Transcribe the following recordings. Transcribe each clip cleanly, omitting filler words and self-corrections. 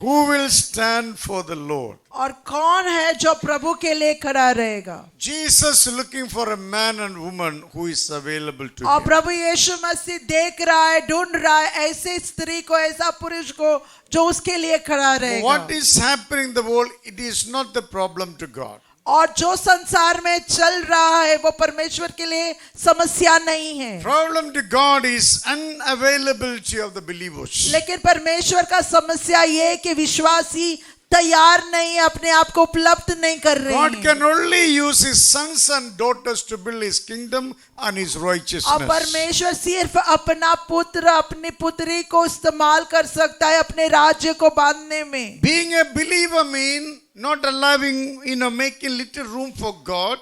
Who will stand for the Lord? और कौन है जो प्रभु के लिए खड़ा रहेगा? Jesus looking for a man and woman who is available to और him. प्रभु यीशु मसीह देख रहा है, ढूंढ रहा है ऐसे स्त्री को, ऐसा पुरुष को जो उसके लिए खड़ा रहेगा. What is happening in the world, it is not the problem to God. और जो संसार में चल रहा है वो परमेश्वर के लिए समस्या नहीं है. Problem to God is unavailability of the believers. लेकिन परमेश्वर का समस्या ये है कि विश्वासी तैयार नहीं, अपने आप को उपलब्ध नहीं कर रहे God हैं. can only use his sons and daughters to build his kingdom and his और righteousness. परमेश्वर सिर्फ अपना पुत्र, अपनी पुत्री को इस्तेमाल कर सकता है अपने राज्य को बांधने में. Being a believer means not allowing, making little room for God.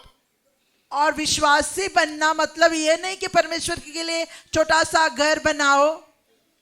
और विश्वासी बनना मतलब ये नहीं कि परमेश्वर के लिए छोटा सा घर बनाओ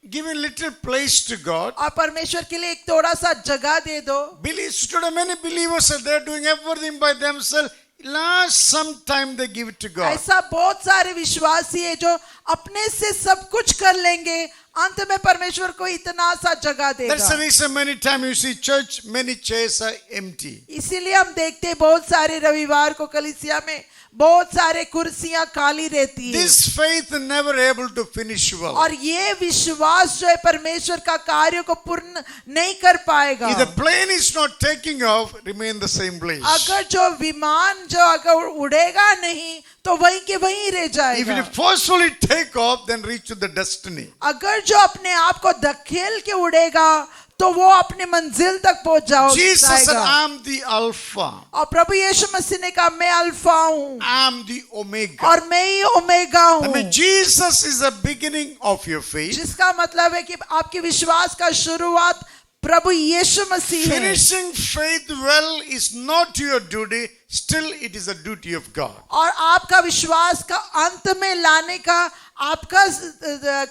Giving little place to God. और परमेश्वर के लिए एक थोड़ा सा जगह दे दो. Today many believers are there doing everything by themselves. Last some time they give it to God. ऐसा बहुत सारे विश्वासी है जो अपने से सब कुछ कर लेंगे, अंत में परमेश्वर को इतना सा जगह That's the देगा. reason many times you see church, many chairs are empty. इसीलिए हम देखते हैं बहुत सारे रविवार को कलीसिया में बहुत सारे कुर्सियां खाली रहती है. This faith never able to finish well. और ये विश्वास जो है परमेश्वर का कार्य को पूर्ण नहीं कर पाएगा. If the plane is not taking off, remain the same place. अगर जो विमान जो अगर उड़ेगा नहीं तो वहीं के वहीं रह If जाएगा. you forcefully take off, then reach to the destiny. अगर जो अपने आप को धकेल के उड़ेगा तो वो अपने मंजिल तक पहुंच Jesus said, जाएगा. I am the Alpha. और प्रभु यीशु मसीह ने कहा मैं अल्फा हूँ I am the Omega. और मैं ही ओमेगा I हूँ. mean, Jesus is the beginning of your faith. जिसका मतलब है कि आपके विश्वास का शुरुआत प्रभु यीशु मसीह है. Finishing faith well is not your duty, still it is a duty of God. और आपका विश्वास का अंत में लाने का आपका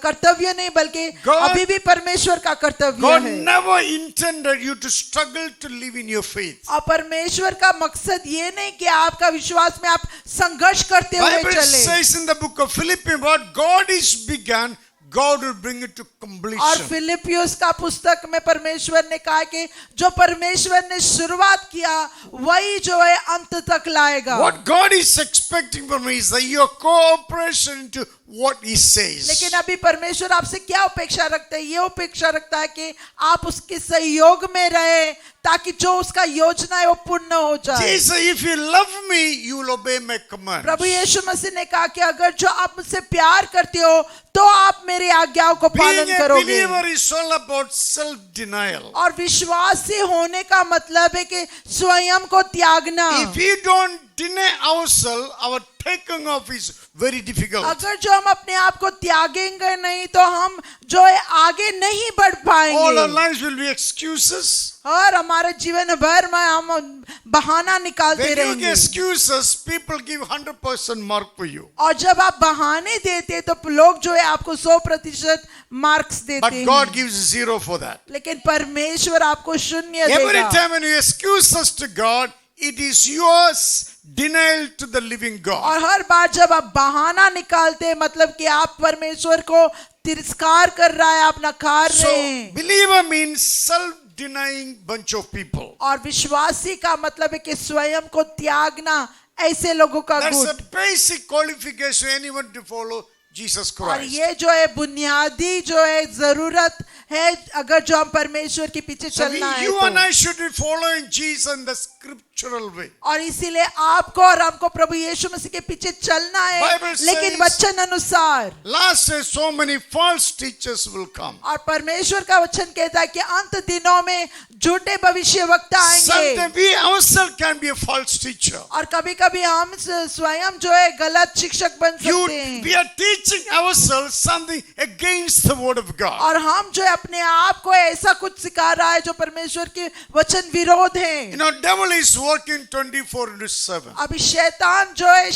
कर्तव्य नहीं बल्कि God- अभी भी परमेश्वर का कर्तव्य God है. never intended you to struggle to live in your faith. और परमेश्वर का मकसद ये नहीं कि आपका विश्वास में आप संघर्ष करते हुए Bible चले. says in the book of Philippians, what God is begun, God will bring it to और completion. फिलिपियोस का पुस्तक में परमेश्वर ने कहा कि जो परमेश्वर ने शुरुआत किया वही जो है अंत तक लाएगा. What God is expecting from me is that your cooperation to what He says. लेकिन अभी परमेश्वर आपसे क्या अपेक्षा रखता है? ये अपेक्षा रखता है कि आप उसके सहयोग में रहे ताकि जो उसका योजना है वो पूर्ण हो जाए. Jesus, if you love me, you will obey my command. प्रभु यीशु मसीह ने कहा कि अगर जो आप मुझसे प्यार करते हो तो आप मेरी आज्ञाओं को पालन Being a करोगे. believer is all about self-denial. और विश्वासी होने का मतलब है कि स्वयं को त्यागना. If we don't deny ourselves, our taking off is very difficult. अगर जो हम अपने आप को त्यागेंगे नहीं तो हम जो है आगे नहीं बढ़ All our पाएंगे. lives will be excuses. और हमारे जीवन भर में हम बहाना निकालते When you give रहेंगे. excuses, people give 100% mark for you. और जब आप बहाने देते तो लोग जो है आपको 100% मार्क्स But देते God हैं. gives 0 for that. लेकिन परमेश्वर आपको शून्य Every देगा. time when you excuses to God, it is yours denial to the living God. और हर बार जब आप बहाना निकालते हैं मतलब कि आप परमेश्वर को तिरस्कार कर रहा है, आप नकार So, रहे हैं. believer means self-denying bunch of people. और विश्वासी का मतलब है कि स्वयं को त्यागना ऐसे लोगों का That's गुण. a basic qualification anyone to follow Jesus और Christ. ये जो है बुनियादी जो है जरूरत है अगर जो हम परमेश्वर के पीछे So चलना है you and तो. I should be following Jesus in the scriptural way. और इसीलिए आपको और हमको प्रभु यीशु मसीह के पीछे चलना है Bible लेकिन says- वचन अनुसार. Last day, so many false teachers will come. और परमेश्वर का वचन कहता है कि अंत दिनों में झूठे भविष्यवक्ता आएंगे. Sometimes we ourselves can be a false teacher. और कभी कभी हम स्वयं जो है गलत शिक्षक बन सकते हैं. We are teaching ourselves something against the word of God. और हम जो है अपने आप को ऐसा कुछ सिखा रहा है जो परमेश्वर के वचन विरोध है. You know, devil is working 24/7. अभी शैतान जो है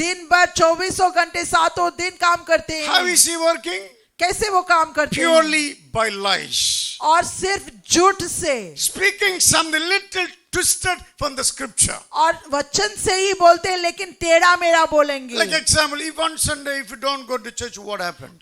दिन भर 24 घंटे 7 दिन काम करते How हैं. is he working? कैसे वो काम करते हैं? Purely by lies. और सिर्फ झूठ से, Speaking something little twisted from the scripture. और वचन से ही बोलते हैं लेकिन टेढ़ा मेढ़ा बोलेंगे। Like example, if one Sunday if you don't go to church, what happens?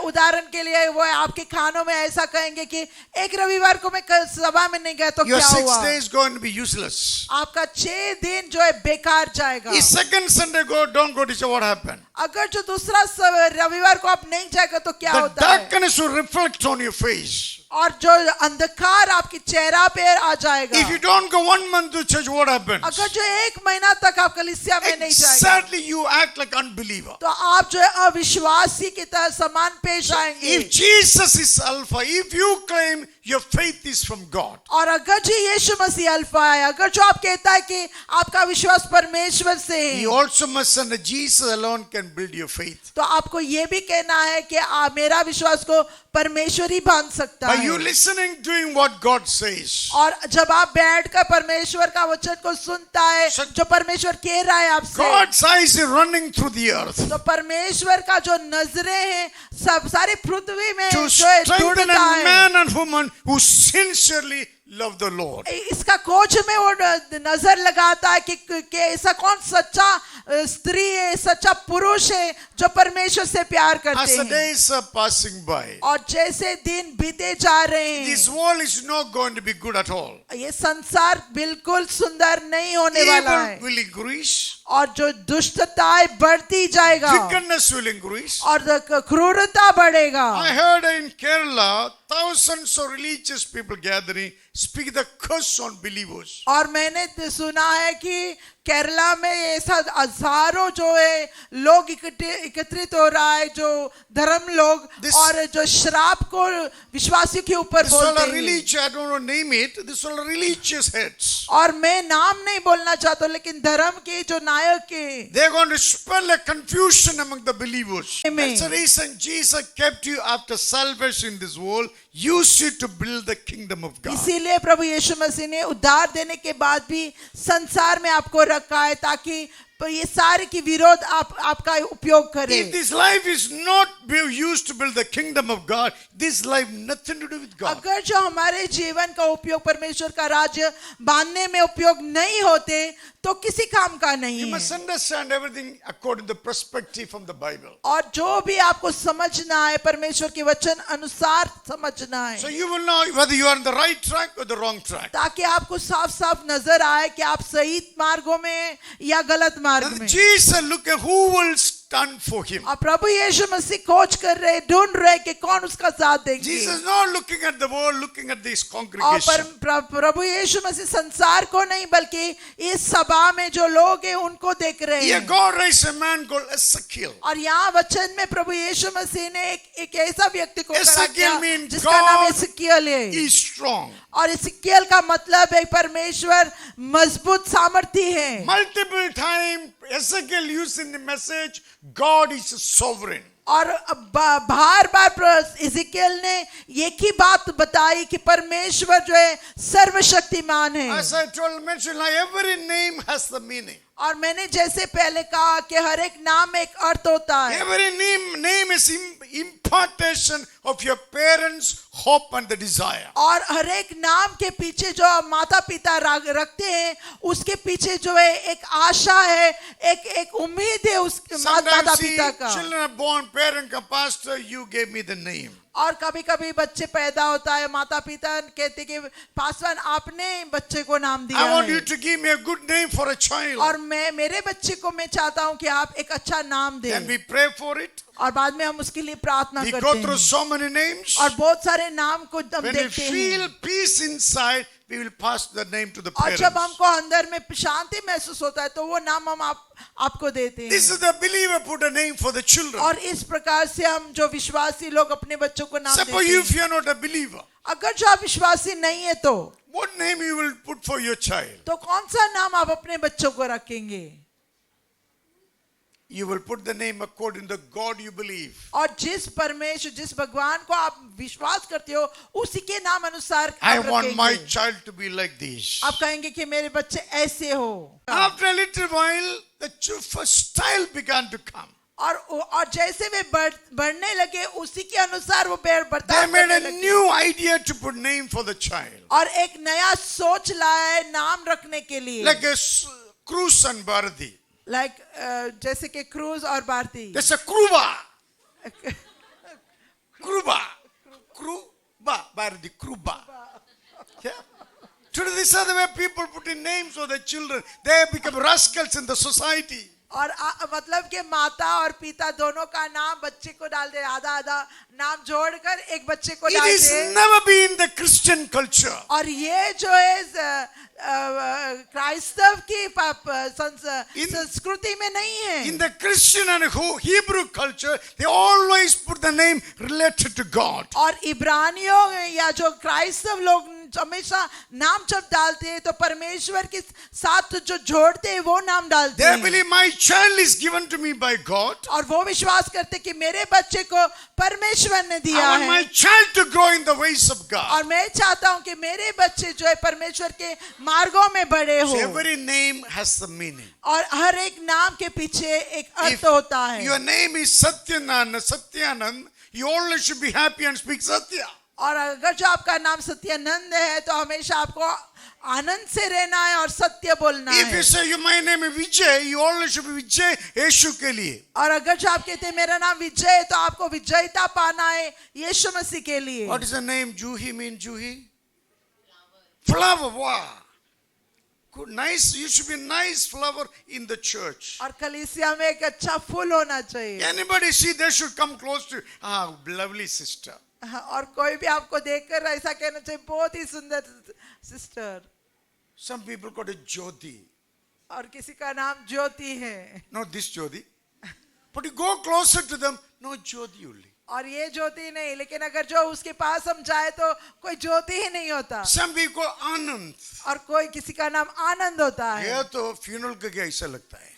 उदाहरण के लिए वो आपके खानों में ऐसा कहेंगे कि एक रविवार को मैं कल सभा में नहीं गया तो Your क्या 6 हुआ? days going to be useless. आपका 6 दिन जो है बेकार जाएगा। If second Sunday don't go to church, what happens? अगर जो दूसरा रविवार को आप नहीं जाएगा तो क्या The होता है? darkness will reflect on your face. और जो अंधकार आपके चेहरा पे आ जाएगा। If you don't go 1 month to church, what happens? अगर जो 1 महीना तक आप कलीसिया में नहीं जाएगा Exactly, you act like unbeliever. तो आप जो है अविश्वासी की तरह समान पेश आएंगे। If Jesus is Alpha, if you claim your faith is from God, और अगर जो यीशु मसीह अल्फा है, अगर जो आप कहता है कि आपका विश्वास परमेश्वर से He है, also must understand Jesus alone can build your faith. तो आपको ये भी कहना है कि मेरा विश्वास को परमेश्वर ही बांध सकता By है। you listening, doing what God says. और जब आप बैठकर परमेश्वर का वचन को सुनता है, जो परमेश्वर कह रहा है आपसे, God's eyes are running through the earth तो परमेश्वर का जो नजरें हैं सब सारी पृथ्वी में to जो है strengthen ढूंढता a है। man and woman who sincerely love the Lord. इसका खोज में वो नजर लगाता है कि ऐसा कौन सच्चा स्त्री है, सच्चा पुरुष है जो परमेश्वर से प्यार As करते the हैं। days are passing by, और जैसे दिन बीते जा रहे this हैं, world is not going to be good at all. ये संसार बिल्कुल सुंदर नहीं होने वाला है Evil will increase, और जो दुष्टता है बढ़ती जाएगा wickedness will increase. और क्रूरता बढ़ेगा। I heard in Kerala, thousands of religious people gathering speak the curse on believers. और मैंने सुना है कि केरला में ऐसा हजारों जो है लोग एकत्रित हो रहा है, जो धर्म लोग और जो श्राप को विश्वासियों के ऊपर This all बोलते a हैं। religious, I don't know name it, this all religious heads. और मैं नाम नहीं बोलना चाहता हूं, लेकिन धर्म के जो नायक है, They're going to spell a confusion among the believers. Amen. That's the reason Jesus kept you after salvation in this world. Use it to build the kingdom of God. इसीलिए प्रभु यीशु मसीह ने उद्धार देने के बाद भी संसार में आपको रखा है ताकि ये सारे की विरोध आपका उपयोग करे। If this life is not used to build the kingdom of God, this life nothing to do with God. अगर जो हमारे जीवन का उपयोग परमेश्वर का राज्य बांधने में उपयोग नहीं होते तो किसी काम का नहीं You है। must understand everything according to the perspective from the Bible. और जो भी आपको समझना है परमेश्वर के वचन अनुसार समझना है, So you will know whether you are on the right track or the wrong track. ताकि आपको साफ साफ नजर आए कि आप सही मार्गों में या गलत मार्ग And में। Jesus look at who will stand for him. और प्रभु यीशु मसीह खोज कर रहे, ढूंढ रहे कि कौन उसका साथ देंगे। Jesus is not looking at the world, looking at this और congregation. प्रभु यीशु मसीह संसार को नहीं बल्कि इस सभा में जो लोग हैं उनको देख रहे Here हैं। God raised a man called Ezekiel. और यहाँ वचन में प्रभु यीशु मसीह ने एक ऐसा व्यक्ति को खड़ा Ezekiel किया means जिसका नाम God एसेकियल है। is strong. और एसेकियल का मतलब है परमेश्वर मजबूत सामर्थी है। Multiple times Ezekiel used in the message, God is sovereign. और बार बार एसेकियल ने एक ही बात बताई कि परमेश्वर जो है सर्वशक्तिमान है। As I told, mentioned, like every name has the meaning. और मैंने जैसे पहले कहा कि हर एक नाम में एक अर्थ होता है। Every name is impartation of your parents' hope and the desire. और हर एक नाम के पीछे जो माता पिता रखते हैं उसके पीछे जो है एक आशा है, एक उम्मीद है उस माता Sometimes see, पिता का। children are born, parent come, pastor, you gave me the name. और कभी कभी बच्चे पैदा होता है, माता पिता कहते कि पासवान आपने बच्चे को नाम दिया I want है। you to give me a good name for a child. और मेरे बच्चे को मैं चाहता हूँ कि आप एक अच्छा नाम And दें। we pray for it. और बाद में हम उसके लिए प्रार्थना We करते go through हैं so many names. और बहुत सारे नाम को हम When we देखते हैं। feel peace inside, we will pass the name to the और parents. जब हमको अंदर में शांति महसूस होता है तो वो नाम हम आपको देते हैं। This is the believer put a name for the children. और इस प्रकार से हम जो विश्वासी लोग अपने बच्चों को नाम Suppose देते if हैं। you are not a believer, अगर जो आप विश्वासी नहीं है तो what name you will put for your child? तो कौन सा नाम आप अपने बच्चों को रखेंगे? You will put the name according to the God you believe. और जिस परमेश्वर जिस भगवान को आप विश्वास करते हो उसी के नाम अनुसार I आप want my रखेंगे। child to be like this. आप कहेंगे कि मेरे बच्चे ऐसे हो। After a little while, the first style began to come. और जैसे वे बढ़ने लगे उसी के अनुसार वो They बर्ताव made करने a लगे new idea to put name for the child. और एक नया सोच लाए नाम रखने के लिए Like a Cruz and Bharati. Like जैसे कि क्रूज और Bharti There's a Kruba. Kruba. Bharati, Kruba. Yeah. Today these are the way people put in names for their children. They become rascals in the society. और मतलब कि माता और पिता दोनों का नाम बच्चे को डाल दे आधा आधा नाम जोड़कर एक बच्चे को It डाल is they never been the Christian culture. और ये जो है क्राइस्तव की संस्कृति में नहीं है In the Christian and Hebrew culture, they always put the name related to God. और इब्रानियों या जो क्राइस्तव लोग हमेशा नाम जब डालते हैं तो परमेश्वर के साथ जो जोड़ते हैं वो नाम डालते They हैं believe my child is given to me by God. और वो विश्वास करते कि मेरे बच्चे को परमेश्वर ने दिया I want my है child to grow in the ways of God. और मैं चाहता हूँ कि मेरे बच्चे जो है परमेश्वर के मार्गों में बड़े So हो every name has the meaning. और हर एक नाम के पीछे एक If अर्थ होता है your name is Satyanand, you always should be happy and speak Satya. और अगर जो आपका नाम सत्यानंद है तो हमेशा आपको आनंद से रहना है और सत्य बोलना If है you say my name is Vijay, you always should be Vijay यीशु के लिए. और अगर जो आप कहते हैं मेरा नाम विजय है तो आपको विजयता पाना है यीशु मसीह के लिए What is the name? Juhi mean Juhi? Flower. Wow. Good, nice. You should be a nice flower in the church. और कलीसिया में एक अच्छा फूल होना चाहिए Anybody see, they should come close to. Ah, lovely sister. और कोई भी आपको देखकर ऐसा कहना चाहिए बहुत ही सुंदर sister Some people got a Jyoti. और किसी का नाम ज्योति है Not this Jyoti. But you go closer to them, no Jyoti only. और ये ज्योति नहीं लेकिन अगर जो उसके पास हम जाए तो कोई ज्योति ही नहीं होता Some people Anand. और कोई किसी का नाम आनंद होता है ये तो funeral का क्या ऐसा लगता है.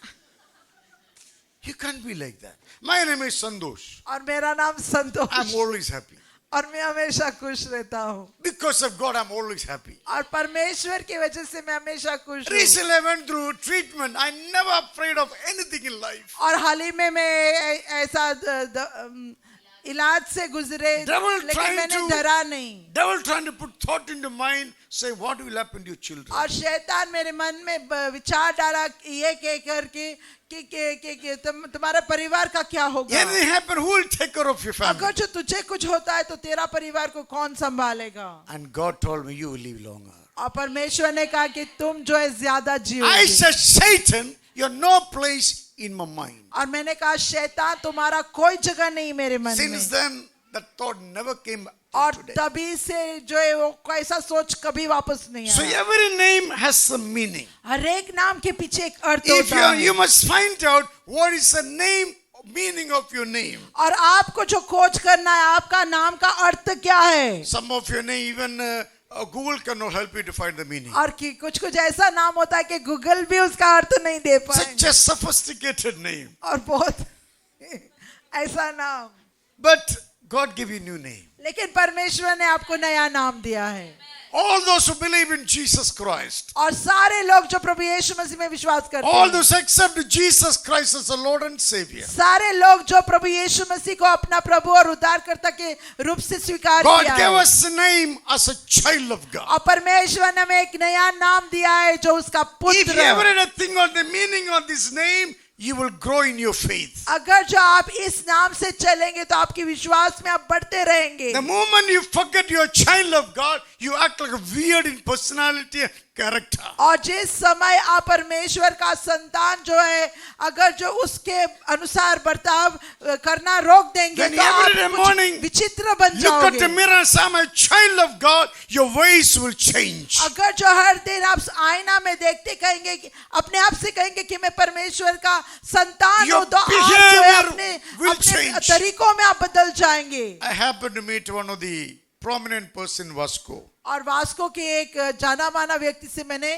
You can't be like that. My name is Sandosh. और मेरा नाम संतोष I'm always happy. और मैं हमेशा खुश रहता हूँ Because of God, I'm always happy. और परमेश्वर की वजह से मैं हमेशा खुश हूँ Recently I went through treatment. I'm never afraid of anything in life. और हाल ही में मैं ऐसा इलाज से गुजरे Devil लेकिन trying मैंने to- डरा नहीं Devil trying to put thought into mind, say what will happen to your children. और शैतान मेरे मन में विचार डाला ये कहकर कि तुम्हारा परिवार का क्या होगा Anything happen, who will take care of your family? अगर जो तुझे कुछ होता है तो तेरा परिवार को कौन संभालेगा And God told me, you will live longer. और परमेश्वर ने कहा कि तुम जो है ज्यादा I जियोगे said, Satan, you have no place in my mind. और मैंने कहा शैतान तुम्हारा कोई जगह नहीं मेरे मन में Since then, that thought never came और today. तभी से जो है वो कैसा सोच कभी वापस नहीं So आया every name has some meaning. हर एक नाम के पीछे एक अर्थ If होता है you must find out what is the name, meaning of your name. और आपको जो खोज करना है आपका नाम का अर्थ क्या है Some of your name, even Google cannot help you to find the meaning. और कि कुछ ऐसा नाम होता है कि गूगल भी उसका अर्थ नहीं दे Such पाएंगे a sophisticated name. और बहुत ऐसा नाम But God gave you new name. लेकिन परमेश्वर ने आपको नया नाम दिया है All those who believe in Jesus Christ, और सारे लोग जो प्रभु यीशु मसीह में विश्वास करते all हैं those accept Jesus Christ as the Lord and Savior, सारे लोग जो प्रभु यीशु मसीह को अपना प्रभु और उद्धारकर्ता के रूप से स्वीकार God किया gave है us a name as a child of God. और परमेश्वर ने हमें एक नया नाम दिया है जो उसका If you ever पुत्र had a thing on the meaning of this name, you will grow in your faith. अगर जो आप इस नाम से चलेंगे तो आपके विश्वास में आप बढ़ते रहेंगे The moment you forget you're a child of God, you act like a weird in personality and character. और जिस समय आप परमेश्वर का संतान जो है अगर जो उसके अनुसार बर्ताव करना रोक देंगे Then तो आप every कुछ morning, विचित्र बन Look at the जाओगे mirror and say, I'm a child of God, your ways will change. अगर जो हर दिन आप आईना में देखते कहेंगे कि अपने आप से कहेंगे कि मैं परमेश्वर का संतान Your हूँ तो आप जो है behavior will अपने change. तरीकों में आप बदल जाएंगे I happened to meet one of the prominent person in Vasco. और वास्को के एक जाना माना व्यक्ति से मैंने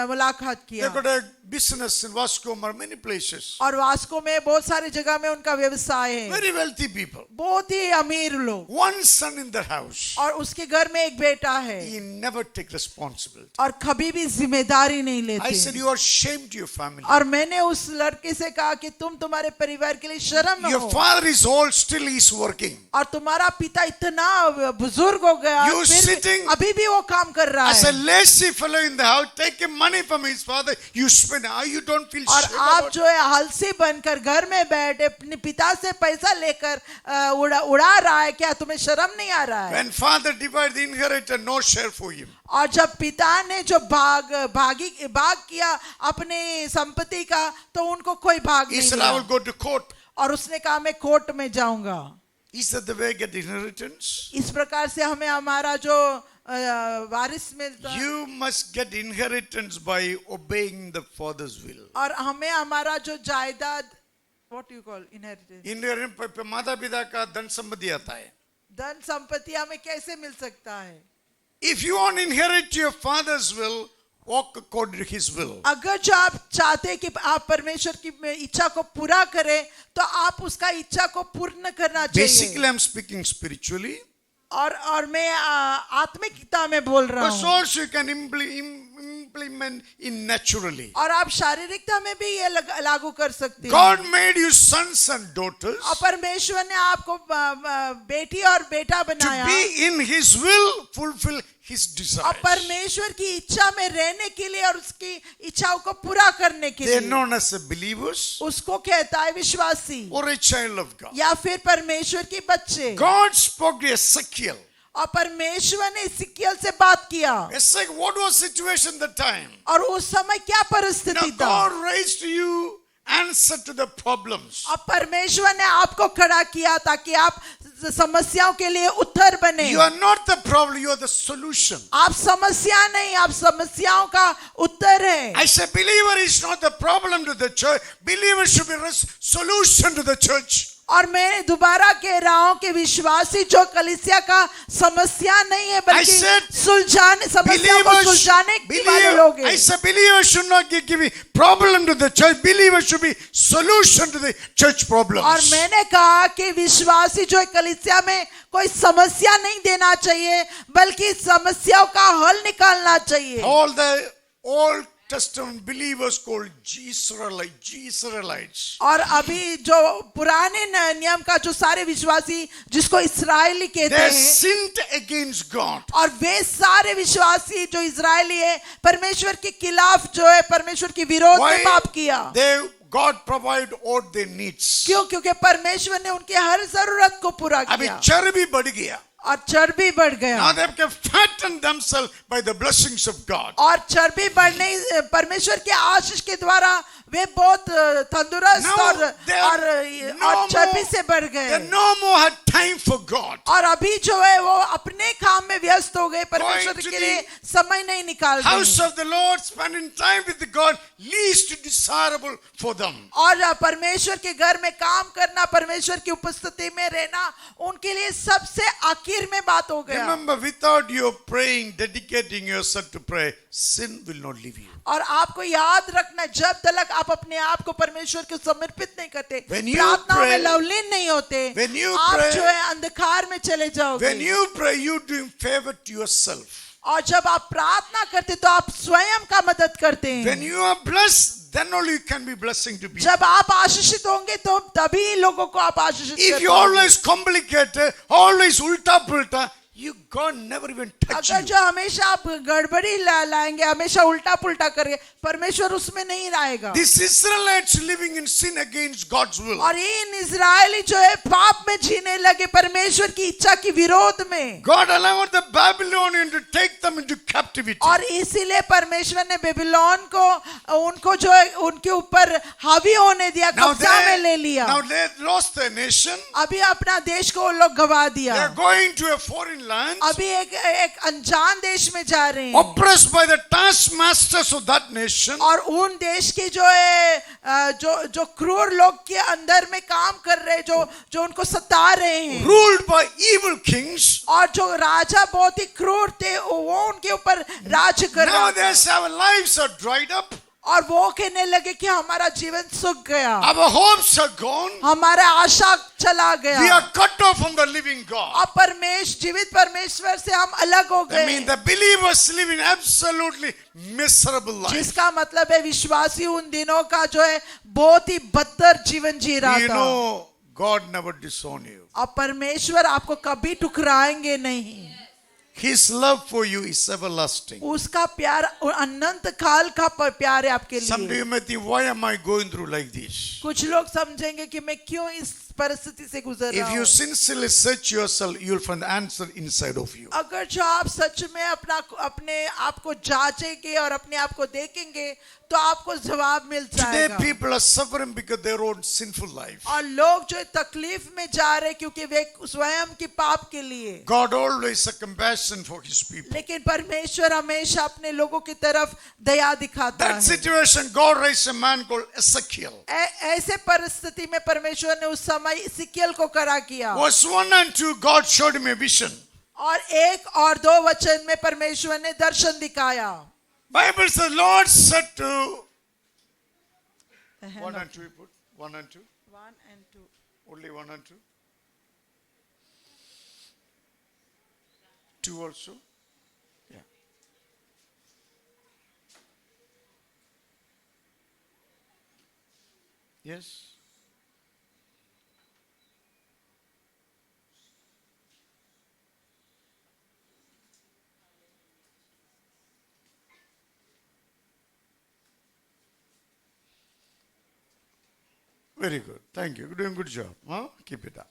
मुलाकात They किया got a business in Vasco or many places. और वास्को में बहुत सारी जगह में उनका व्यवसाय है, Very wealthy people. बहुत ही अमीर लोग, One son in their house. और उसके घर में एक बेटा है He never take responsibility. और कभी भी जिम्मेदारी नहीं I said, लेते। you are ashamed to your family. और मैंने उस लड़के से कहा कि तुम तुम्हारे परिवार के लिए शर्म Your हो, father is old, still he's working. और तुम्हारा पिता इतना बुजुर्ग हो गया You फिर sitting अभी भी वो काम कर रहा as a है, lazy fellow in the house, taking money from his father, you spend. You don't feel और shame आप about जो है आलसी बनकर घर में बैठे अपने पिता से पैसा लेकर उड़ा रहा है, क्या तुम्हें शर्म नहीं आ रहा है? When father divided the inheritance, no share for him. और जब पिता ने जो भाग किया अपने संपत्ति का, तो उनको कोई भाग He नहीं said, I will मिला, go to court. और उसने कहा मैं कोर्ट में जाऊंगा। Is that the way I get inheritance? इस प्रकार से हमें हमारा जो वारिस मिलता है, You must get inheritance by obeying the father's will. और हमें हमारा जो जायदाद, what you call inheritance, Inheritance माता पिता का धन संपत्ति आता है. धन संपत्ति हमें कैसे मिल सकता है? If you want to inherit your father's will, walk according to his will. अगर जो आप चाहते हैं कि आप परमेश्वर की इच्छा को पूरा करें, तो आप उसका इच्छा को पूर्ण करना Basically, चाहिए। I'm speaking spiritually. और मैं आत्मिकता में बोल रहा But हूँ, also you can implement in naturally. और आप शारीरिकता में भी ये लागू कर सकते हैं। God made you sons and daughters और परमेश्वर ने आपको बेटी और बेटा to बनाया, be in his will, fulfill his और desires. परमेश्वर की इच्छा में रहने के लिए और उसकी इच्छाओं को पूरा करने के They are लिए। known as believers उसको कहता है विश्वासी or a child of God. या फिर परमेश्वर के बच्चे। God spoke to Ezekiel. और परमेश्वर ने इस्राएल से बात किया, Ezekiel, what was situation that time? और उस समय क्या Now परिस्थिति था? God raised you answer to the problems. और परमेश्वर ने आपको खड़ा किया ताकि आप समस्याओं के लिए उत्तर बने। You are not the problem, you are the solution. आप समस्या नहीं, आप समस्याओं का उत्तर है। I say believer is not the problem to the church. Believer should be a solution to the church. और मैं दोबारा कह रहा हूं कि विश्वासी जो कलीसिया का समस्या नहीं है, बल्कि सुलझाने समस्या को सुलझाने वाले लोग हैं। I say believer should not give problem to the church. Believer should be solution to the church problems. और मैंने कहा कि विश्वासी जो कलीसिया में कोई समस्या नहीं देना चाहिए, बल्कि समस्याओं का हल निकालना चाहिए। All the Old Testament believers called Israelites. और अभी जो पुराने नियम का जो सारे विश्वासी जिसको इस्राएली कहते They हैं, sinned against God. और वे सारे विश्वासी जो इस्राएली है परमेश्वर के खिलाफ जो है परमेश्वर के विरोध में पाप किया। God provide all their needs. क्यों? क्योंकि परमेश्वर ने उनके हर जरूरत को पूरा अभी किया चर्बी बढ़ गया. और चर्बी बढ़ गया। Now they have fattened themselves by the blessings of God. और चर्बी बढ़ने परमेश्वर के आशीष के द्वारा वे बहुत तंदुरुस्त और चर्बी से बढ़ They गए। no more had time for God. और अभी जो है वो अपने काम में व्यस्त हो गए, परमेश्वर Going to के लिए समय नहीं निकाल House रहे। of the Lord, spending time with God, least desirable for them. और परमेश्वर के घर में काम करना, परमेश्वर की उपस्थिति में रहना उनके लिए सबसे आखिर में बात हो गया। Remember, without your praying, dedicating yourself to pray, sin will not leave you. और आपको याद रखना, जब तक आप अपने आप को परमेश्वर को समर्पित नहीं करते, When you प्रार्थनाओं में pray- लवलीन नहीं होते, When you आप pray- जो है अंधकार में चले जाओगे। When you pray, you doing favor to yourself. और जब आप प्रार्थना करते तो आप स्वयं का मदद करते हैं। When you are blessed, then only you can be blessing to people. जब आप आशीषित होंगे तो तभी लोगों को आप आशीषित If कर you पाओगे। always complicate, always ulta pulta, you God never even touch अगर you. जो हमेशा आप गड़बड़ी लाएंगे, हमेशा उल्टा पुल्टा करेंगे, परमेश्वर उसमें नहीं रहेगा। These Israelites living in sin against God's will. और इन इजरायली जो है पाप में जीने लगे परमेश्वर की इच्छा के विरोध में। God allowed the Babylonian to take them into captivity. captivity. और इसीलिए परमेश्वर ने बेबीलोन को उनको जो है उनके ऊपर हावी होने दिया, कब्जा में ले लिया। now they lost their nation. अभी अपना देश को वो लोग गवा They दिया, are going to a foreign land, अभी एक अनजान देश में जा रहे हैं, oppressed by the taskmasters of that nation. और उन देश की जो है जो क्रूर लोग के अंदर में काम कर रहे हैं, जो उनको सता रहे हैं, Ruled by evil kings. और जो राजा बहुत ही क्रूर थे वो उनके ऊपर राज कर Now रहे their थे, lives are dried up. और वो कहने लगे कि हमारा जीवन सूख गया, Our hopes are gone. हमारा आशा चला We गया, are cut off from the living God. अब जीवित परमेश्वर से हम अलग हो I mean, गए, the believers live in absolutely miserable life. जिसका मतलब है विश्वासी उन दिनों का जो है बहुत ही बदतर जीवन जी रहा You था। know, God never disown you. अब परमेश्वर आपको कभी ठुकराएंगे नहीं, His love for you is everlasting. उसका प्यार अनंत काल का प्यार है आपके Some of लिए। you may think, why am I going through like this? कुछ लोग समझेंगे कि मैं क्यों इस परिस्थिति से गुजर रहा If you हूँ। sincerely search yourself, you'll find the answer inside of you. अगर जो आप सच में अपने आप को जांचेंगे और अपने आप को देखेंगे तो आपको जवाब मिल Today, जाएगा। people are suffering because of their own sinful life. और लोग जो तकलीफ में जा रहे क्योंकि वे स्वयं के पाप के लिए, God always has compassion for His people. लेकिन परमेश्वर हमेशा अपने लोगों की तरफ दया दिखाता That है। situation, God raised a man called Ezekiel. ऐसे परिस्थिति में परमेश्वर ने उस समय इसिकियल को खड़ा किया, Verse 1 and 2, God showed him a vision. और 1 और 2 वचन में परमेश्वर ने दर्शन दिखाया। Bible says, Lord said to 1 and 2, you put 1 and 2, 1 and 2 only 1 and 2, 2 also, yeah. Yes. Very good. Thank you. You're doing a good job. Huh? Keep it up.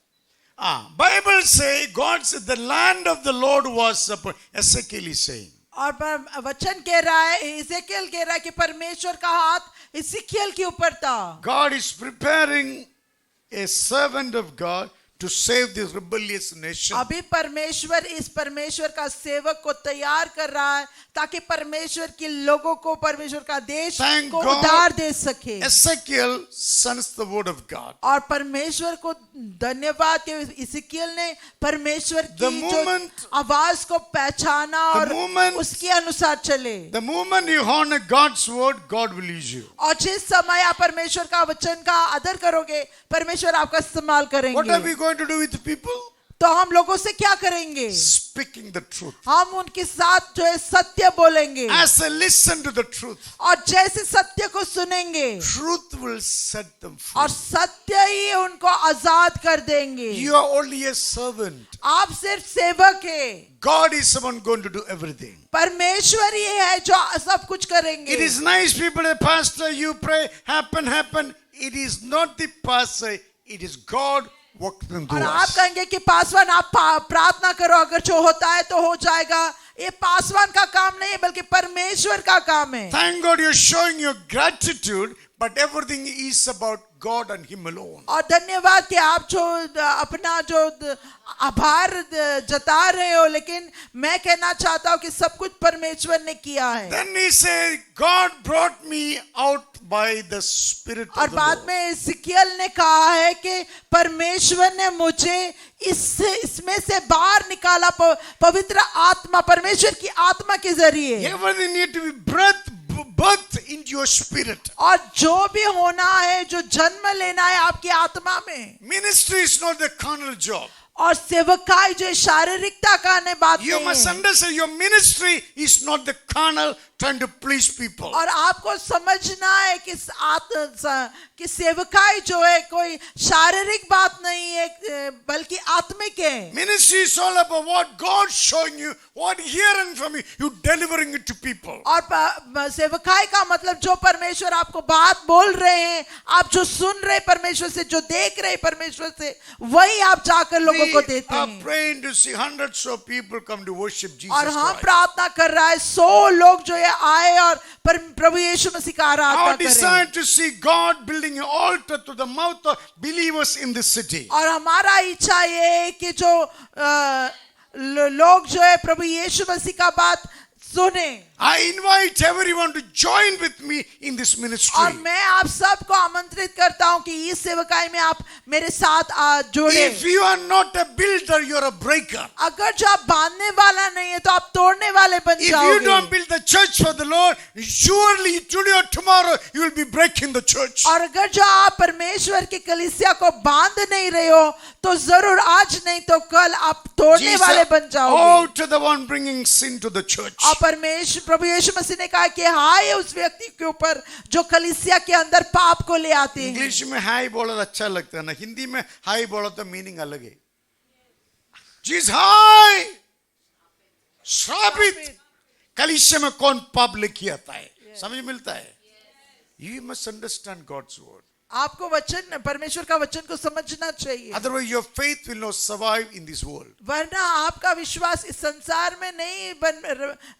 Bible say God said the land of the Lord was upon. Ezekiel is saying. और वचन कह रहा है, इज़ेकियल कह रहा है कि परमेश्वर का हाथ इसिकियल के ऊपर था। God is preparing a servant of God to save this rebellious nation. अभी परमेश्वर का सेवक को तैयार कर रहा है ताकि परमेश्वर के लोगों को परमेश्वर का देश Thank को God. उद्धार दे सके। Ezekiel sensed the word of God. और परमेश्वर को धन्यवाद कि इसिकियल ने परमेश्वर The की moment- जो आवाज को पहचाना The और moment- उसके अनुसार चले। The moment you honor God's word, God will use you. और जिस समय आप परमेश्वर का वचन का आदर करोगे परमेश्वर आपका इस्तेमाल What are we करेंगे। going to do with the people? तो हम लोगों से क्या करेंगे? Speaking the truth. हम उनके साथ जो है सत्य बोलेंगे, As they listen to the truth, और जैसे सत्य को सुनेंगे truth will set them free. और सत्य ही उनको आजाद कर देंगे। You are only a servant. आप सिर्फ सेवक है, God is someone going to do everything. परमेश्वर ही है जो सब कुछ करेंगे। It is nice people, a pastor, you pray, happen. It is not the pastor, it is God working through और आप us. कहेंगे कि पासवान आप प्रार्थना करो, अगर जो होता है तो हो जाएगा। ये पासवान का काम नहीं है बल्कि परमेश्वर का काम है। Thank God you're showing your gratitude, but everything is about God and Him alone. और धन्यवाद कि आप जो अपना जो आभार जता रहे हो, लेकिन मैं कहना चाहता हूँ कि सब कुछ परमेश्वर ने किया है। Then he said, God brought me out by the Spirit और of the बाद Lord. में इज़िकियल ने कहा है कि परमेश्वर ने मुझे इसमें से बाहर निकाला, पवित्र आत्मा, परमेश्वर की आत्मा के जरिए। Everything need to be birthed into your spirit. और जो भी होना है, जो जन्म लेना है आपकी आत्मा में। Ministry is not the carnal job. और सेवकाई जो शारीरिकता का ने बात You नहीं must है। understand your ministry is not the carnal trying to please people. और आपको समझना है कि सेवकाई जो है कोई शारीरिक बात नहीं है बल्कि आत्मिक है। Ministry is all about what God showing you, what hearing from you, you delivering it to people. और सेवकाई का मतलब जो परमेश्वर आपको बात बोल रहे हैं, आप जो सुन रहे परमेश्वर से, जो देख रहे परमेश्वर से, वही आप जाकर लोगों को देते are हैं। praying to see hundreds of people come to worship Jesus और हम Christ. प्रार्थना कर रहा है 100 लोग जो है आए और प्रभु यीशु मसीह का आराधना Our करें। desire to see God building an altar to the mouth of believers in this city. और हमारा इच्छा ये है कि जो लोग जो है प्रभु यीशु मसीह का बात सुने। I invite everyone to join with me in this और ministry. मैं आप सबको आमंत्रित करता हूं कि इस सेवकाई में आप मेरे साथ जुड़े। If you are not a builder, you are a breaker. अगर जो आप बांधने वाला नहीं है तो आप तोड़ने वाले बन If you जाओगे। don't build the church for the Lord, surely today or tomorrow you will be breaking the church. और अगर जो आप परमेश्वर की कलीसिया को बांध नहीं रहे हो तो जरूर आज नहीं तो कल आप तोड़ने वाले बन जाओगे। Oh, to the one bringing sin to the church. और प्रभु यीशु मसीह ने कहा कि हाय उस व्यक्ति के ऊपर जो कलीसिया के अंदर पाप को ले आते हैं। इंग्लिश में हाई बोला तो अच्छा लगता है ना, हिंदी में हाई बोला तो मीनिंग अलग है। जीस हाई श्रापित। कलीसिया में कौन पाप लेके आता है, समझ मिलता है। You must understand God's word. आपको वचन परमेश्वर का वचन को समझना चाहिए, Otherwise your faith will not survive in this world. वरना आपका विश्वास इस संसार में नहीं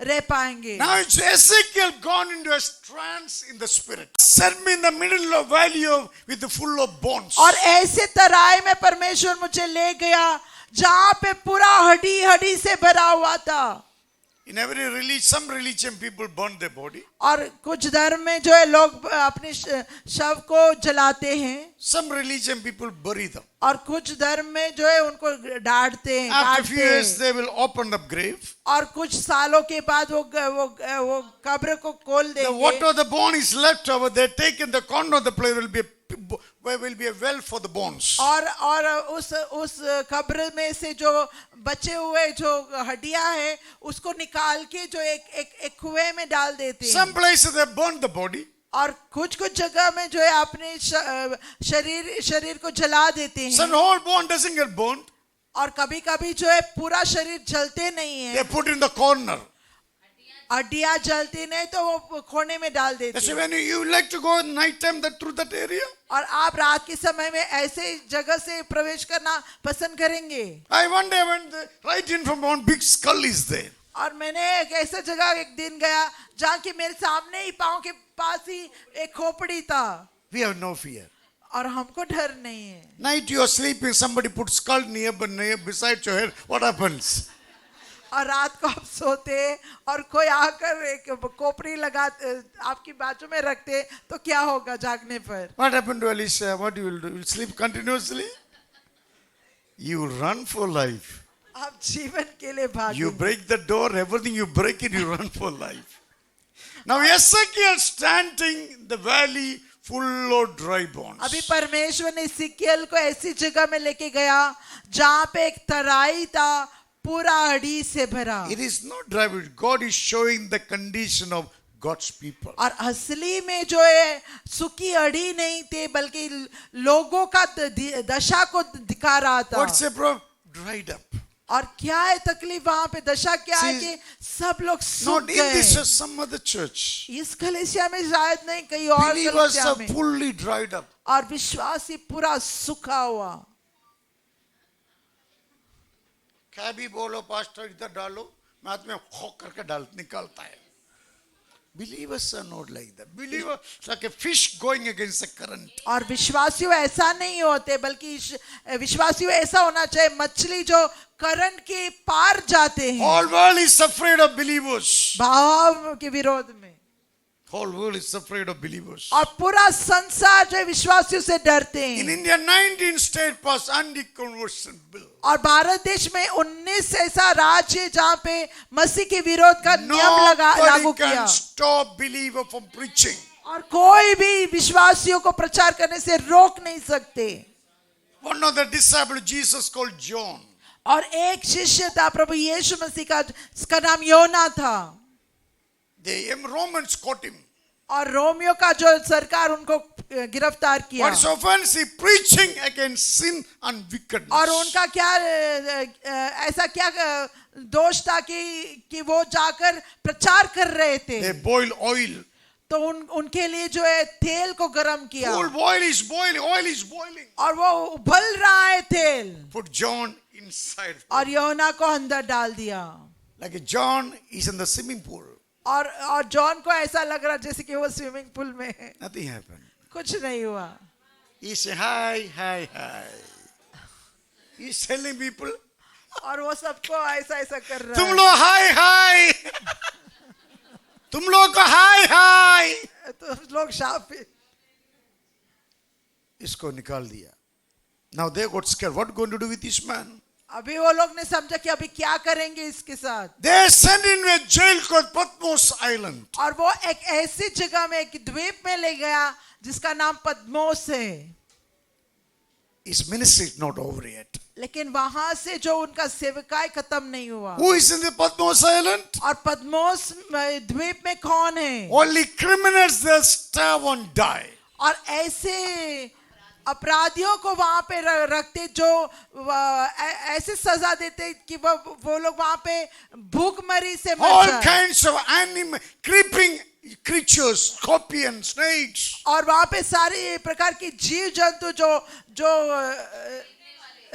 रह पाएंगे। Now it's Ezekiel gone into a trance in the spirit. Set me in the middle of valley with the full of bones. और ऐसे तराई में परमेश्वर मुझे ले गया जहाँ पे पूरा हड्डी हड्डी से भरा हुआ था। In every religion, some religion people burn their body. और कुछ धर्म में जो है लोग अपने शव को जलाते हैं, Some religion people bury them. और कुछ धर्म में जो है उनको डांटते हैं, After a few काटते years हैं। they will open the grave. और कुछ सालों के बाद वो कब्र को खोल The देंगे। what of the bone is left over, they take in the corner of the place will be a well for the bones. और उस कब्र में से जो बचे हुए जो हड्डियां हैं उसको निकाल के जो एक कुएं में डाल देते हैं। Some places they burn the body. और कुछ जगह में जो है अपने शरीर को जला देते हैं। Some whole bone doesn't get burned. और कभी कभी जो है पूरा शरीर जलते नहीं है, They put in the corner. हड्डियां जलती नहीं तो वो कोने में डाल देते That's हैं। when you like to go at night time through that area. और आप रात के समय में ऐसे जगह से प्रवेश करना पसंद करेंगे। I one day went right in from one big skull is there. और मैंने एक ऐसा जगह एक दिन गया जहाँ की मेरे सामने ही पाँव के पास ही एक खोपड़ी था। We have no fear. और हमको डर नहीं है। Night you are sleeping, somebody put skull near beside your head. What happens? और रात को आप सोते और कोई आकर एक खोपड़ी लगा आपकी बाजू में रखते तो क्या होगा जागने पर? What happened to Alicia? What you will do? You will sleep continuously? You will run for life. आप जीवन के लिए भागेंगे। You break the door, everything you break it, you run for life. Now Ezekiel standing in the valley full of dry bones. अभी परमेश्वर ने इस्राएल को ऐसी जगह में लेके गया जहाँ पे एक तराई था पूरा हड्डी से भरा। It is not dry bones. God is showing the condition of God's people. और असली में जो है सूखी हड्डी नहीं थे बल्कि लोगों का दशा को दिखा रहा था। What's the problem? Dried up. और क्या है तकलीफ वहां पे? दशा क्या है कि सब लोग सूख Not in this गए। or some other church. इस कलीसिया में शायद नहीं, कहीं और Believers कलीसिया are में। fully dried up. और विश्वासी पूरा सूखा हुआ। क्या भी बोलो पास्टर इधर डालो, मैं हाथ में हो करके डाल निकालता है। Believers are not like that. Believers like a fish going against the current. और विश्वासियों ऐसा नहीं होते बल्कि विश्वासियों ऐसा होना चाहिए मछली जो करंट के पार जाते हैं। Whole world is afraid of believers. भाव के विरोध में। Whole world is afraid of believers. और पूरा संसार जो है विश्वासियों से डरते In हैं। India, 19 states passed anti-conversion bill. और भारत देश में 19 ऐसा राज्य है जहाँ पे मसीह के विरोध का नियम लागू Nobody किया। can stop believer from preaching. और कोई भी विश्वासियों को प्रचार करने से रोक नहीं सकते। One of the disciples, Jesus called John. और एक शिष्य था प्रभु यीशु मसीह का, जिसका नाम योना था। The Romans caught him. और रोमियो का जो सरकार उनको गिरफ्तार किया। What's offense? He preaching against sin and wickedness. और उनका क्या ऐसा क्या दोष था कि वो जाकर प्रचार कर रहे थे। They boil oil. तो उनके लिए जो है तेल को गर्म किया। Full oil is boiling. Oil is boiling. और वो उबल रहा है तेल। Put John inside. और योना को अंदर डाल दिया. Like John is in the swimming pool. और जॉन को ऐसा लग रहा जैसे कि वो स्विमिंग पूल में है. Nothing happened. कुछ नहीं हुआ. He said, hi, hi, hi. He's telling people, और वो सबको ऐसा ऐसा कर रहा तुम है. लोग हाय हाय, तुम लोग को हाय हाय. तो लोग शाप. इसको निकाल दिया. Now they got scared. What going to do with this man? अभी वो लोग ने समझा कि अभी क्या करेंगे इसके साथ. They sent him to a jail called Patmos Island. और वो एक ऐसी जगह में एक द्वीप में ले गया जिसका नाम पद्मोस है. His ministry is not over yet. लेकिन वहां से जो उनका सेवकाई खत्म नहीं हुआ. Who is in the Patmos Island? और पद्मोस द्वीप में कौन है? Only criminals that starve and die. और ऐसे अपराधियों को वहां पे रखते जो ऐसे सजा देते कि वो लोग वहां पे भूखमरी से मर All जाए. kinds of creeping creatures, scorpions, snakes. और वहां पे सारे प्रकार के जीव जंतु जो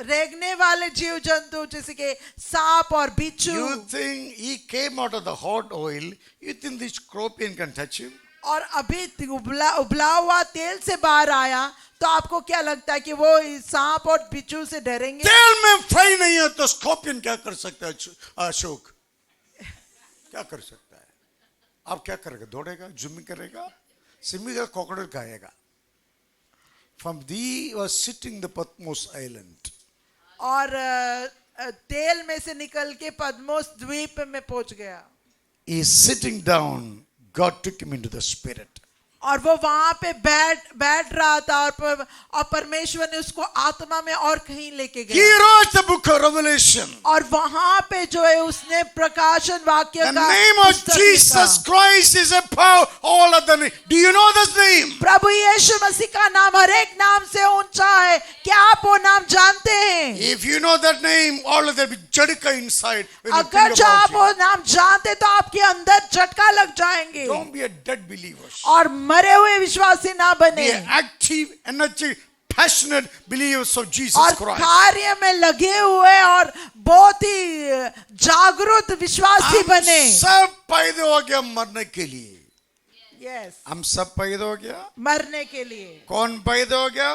रेंगने वाले जीव जंतु जैसे कि सांप और बिच्छू. You think he came out of the hot oil? You think this scorpion can touch him? और अभी उबला हुआ तेल से बाहर आया तो आपको क्या लगता है कि वो सांप और बिच्छू से डरेंगे? तेल में फ्राई नहीं है तो स्कॉर्पियन क्या कर सकता है? अशोक क्या कर सकता है? आप क्या करेगा? दौड़ेगा, जूमिंग करेगा, सिमी का crocodile खाएगा. From the was sitting the Patmos Island. और तेल में से निकल के पद्मोस द्वीप में पहुंच गया. He is sitting down. God took him into the spirit. और वो वहां पे बैठ रहा था और परमेश्वर ने उसको आत्मा में और कहीं लेके He गया. wrote the book of Revelation. और वहां पे जो है उसने प्रकाशन वाक्य The का name of पुस्तक Jesus लिखा. Christ is a power all of the name. Do you know this name? प्रभु यीशु मसीह का नाम हर एक नाम से ऊंचा है. क्या आप वो नाम जानते हैं? If you know that name, all of the झटका inside. When you अगर think जो आप about वो it. नाम जानते तो आपके अंदर झटका लग जाएंगे. Don't be a dead believer. और मरे हुए विश्वासी ना Be बने. an active, energetic, passionate believers of Jesus और Christ. कार्य में लगे हुए और बहुत ही जागरूक विश्वासी हम बने. सब पैदा हो गया मरने के लिए. यस. हम सब पैदा हो गया. मरने के लिए. कौन पैदा हो गया?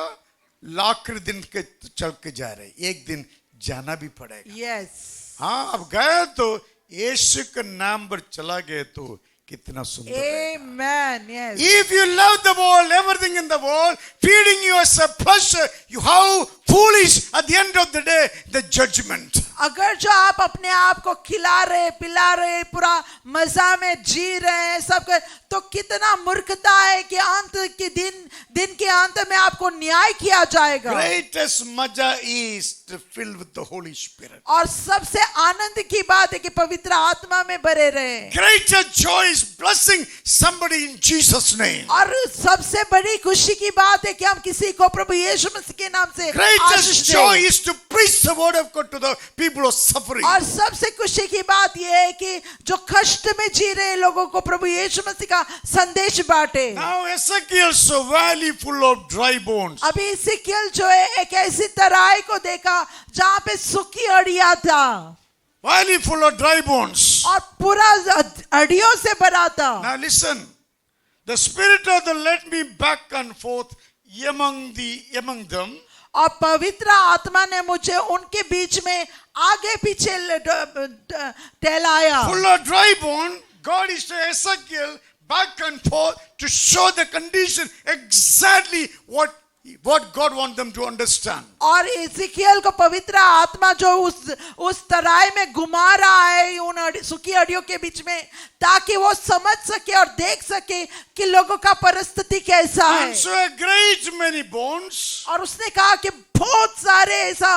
लाख दिन के चल के जा रहे. एक दिन जाना भी पड़ेगा. यस. हाँ, अब गए तो यीशु के नाम पर चला गए तो कितना सुंदर है. Amen. Yes. If you love the world, everything in the world, feeding yourself pleasure, you how foolish at the end of the day, the judgment. अगर जो आप अपने आप को खिला रहे पिला रहे पूरा मजा में जी रहे हैं सब तो कितना मूर्खता है कि अंत के दिन के अंत में आपको न्याय किया जाएगा. Greatest maja is to fill with the Holy Spirit. और सबसे आनंद की बात है कि पवित्र आत्मा में भरे रहे. Greatest joy is blessing somebody in Jesus' name. और सबसे बड़ी खुशी की बात है कि हम किसी को प्रभु यीशु मसीह के नाम से Greatest आशीष joy दें. is to preach the word of God to the people who are suffering. और सबसे खुशी की बात यह है कि जो कष्ट में जी रहे लोगों को प्रभु यीशु मसीह का संदेश बांटे. Now Ezekiel saw a valley full of dry bones. अभी इज़ेकियल जो है एक ऐसी तराई को देखा जहां पे सूखी हड्डियां था. Valley full of dry bones. और पूरा हड्डियों से भरा था. Now listen, the Spirit of the led me back and forth among them. और पवित्र आत्मा ने मुझे उनके बीच में आगे पीछे टहलाया. Full of dry bone, God is to Ezekiel back and forth to show the condition exactly what God wants them to understand. और इज़ेकियल को पवित्र आत्मा जो उस तराई में घुमा रहा है उन सूखी हड्डियों के बीच में ताकि वो समझ सके और देख सके कि लोगों का परिस्थिति कैसा है. And so a great many bones और उसने कहा कि बहुत सारे ऐसा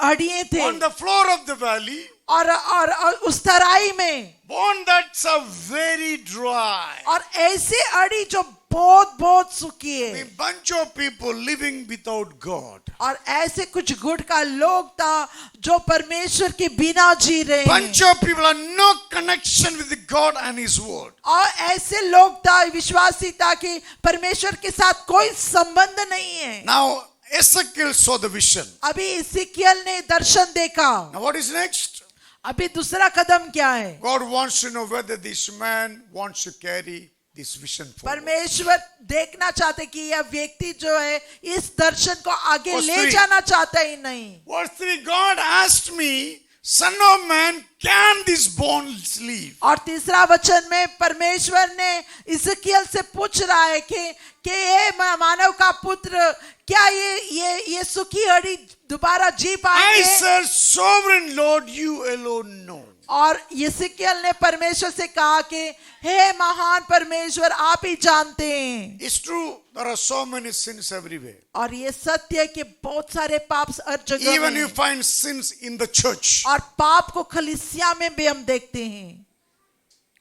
हड्डियां थे on the floor of the valley, और उस तराई में. bone that's are very dry. और ऐसे हड्डी जो बहुत सूखी A है. bunch of people living without God. और ऐसे कुछ गुट का लोग था जो परमेश्वर के बिना जी रहे हैं. Bunch of people have no connection with God and His word. और ऐसे लोग था विश्वासी था कि परमेश्वर के साथ कोई संबंध नहीं है. Now Ezekiel saw the vision. अभी इसिकियल ने दर्शन देखा. Now what is next? अभी दूसरा कदम क्या है? God wants to know whether this man wants to carry this vision forward. परमेश्वर देखना चाहते कि यह व्यक्ति जो है इस दर्शन को आगे Verse ले 3. जाना चाहता ही नहीं. Verse 3, God asked me, Son of man, can these bones live? और तीसरा वचन में परमेश्वर ने इसिकियल से पूछ रहा है कि ये मानव का पुत्र, क्या ये सूखी हड्डी दोबारा जी I पाएंगे? said, Sovereign Lord, you alone know. और इसिकियल ने परमेश्वर से कहा कि हे महान परमेश्वर, आप ही जानते हैं. It's true, there are so many sins everywhere. और ये सत्य है कि बहुत सारे पाप हर जगह Even में you हैं. find sins in the church. और पाप को कलीसिया में भी हम देखते हैं.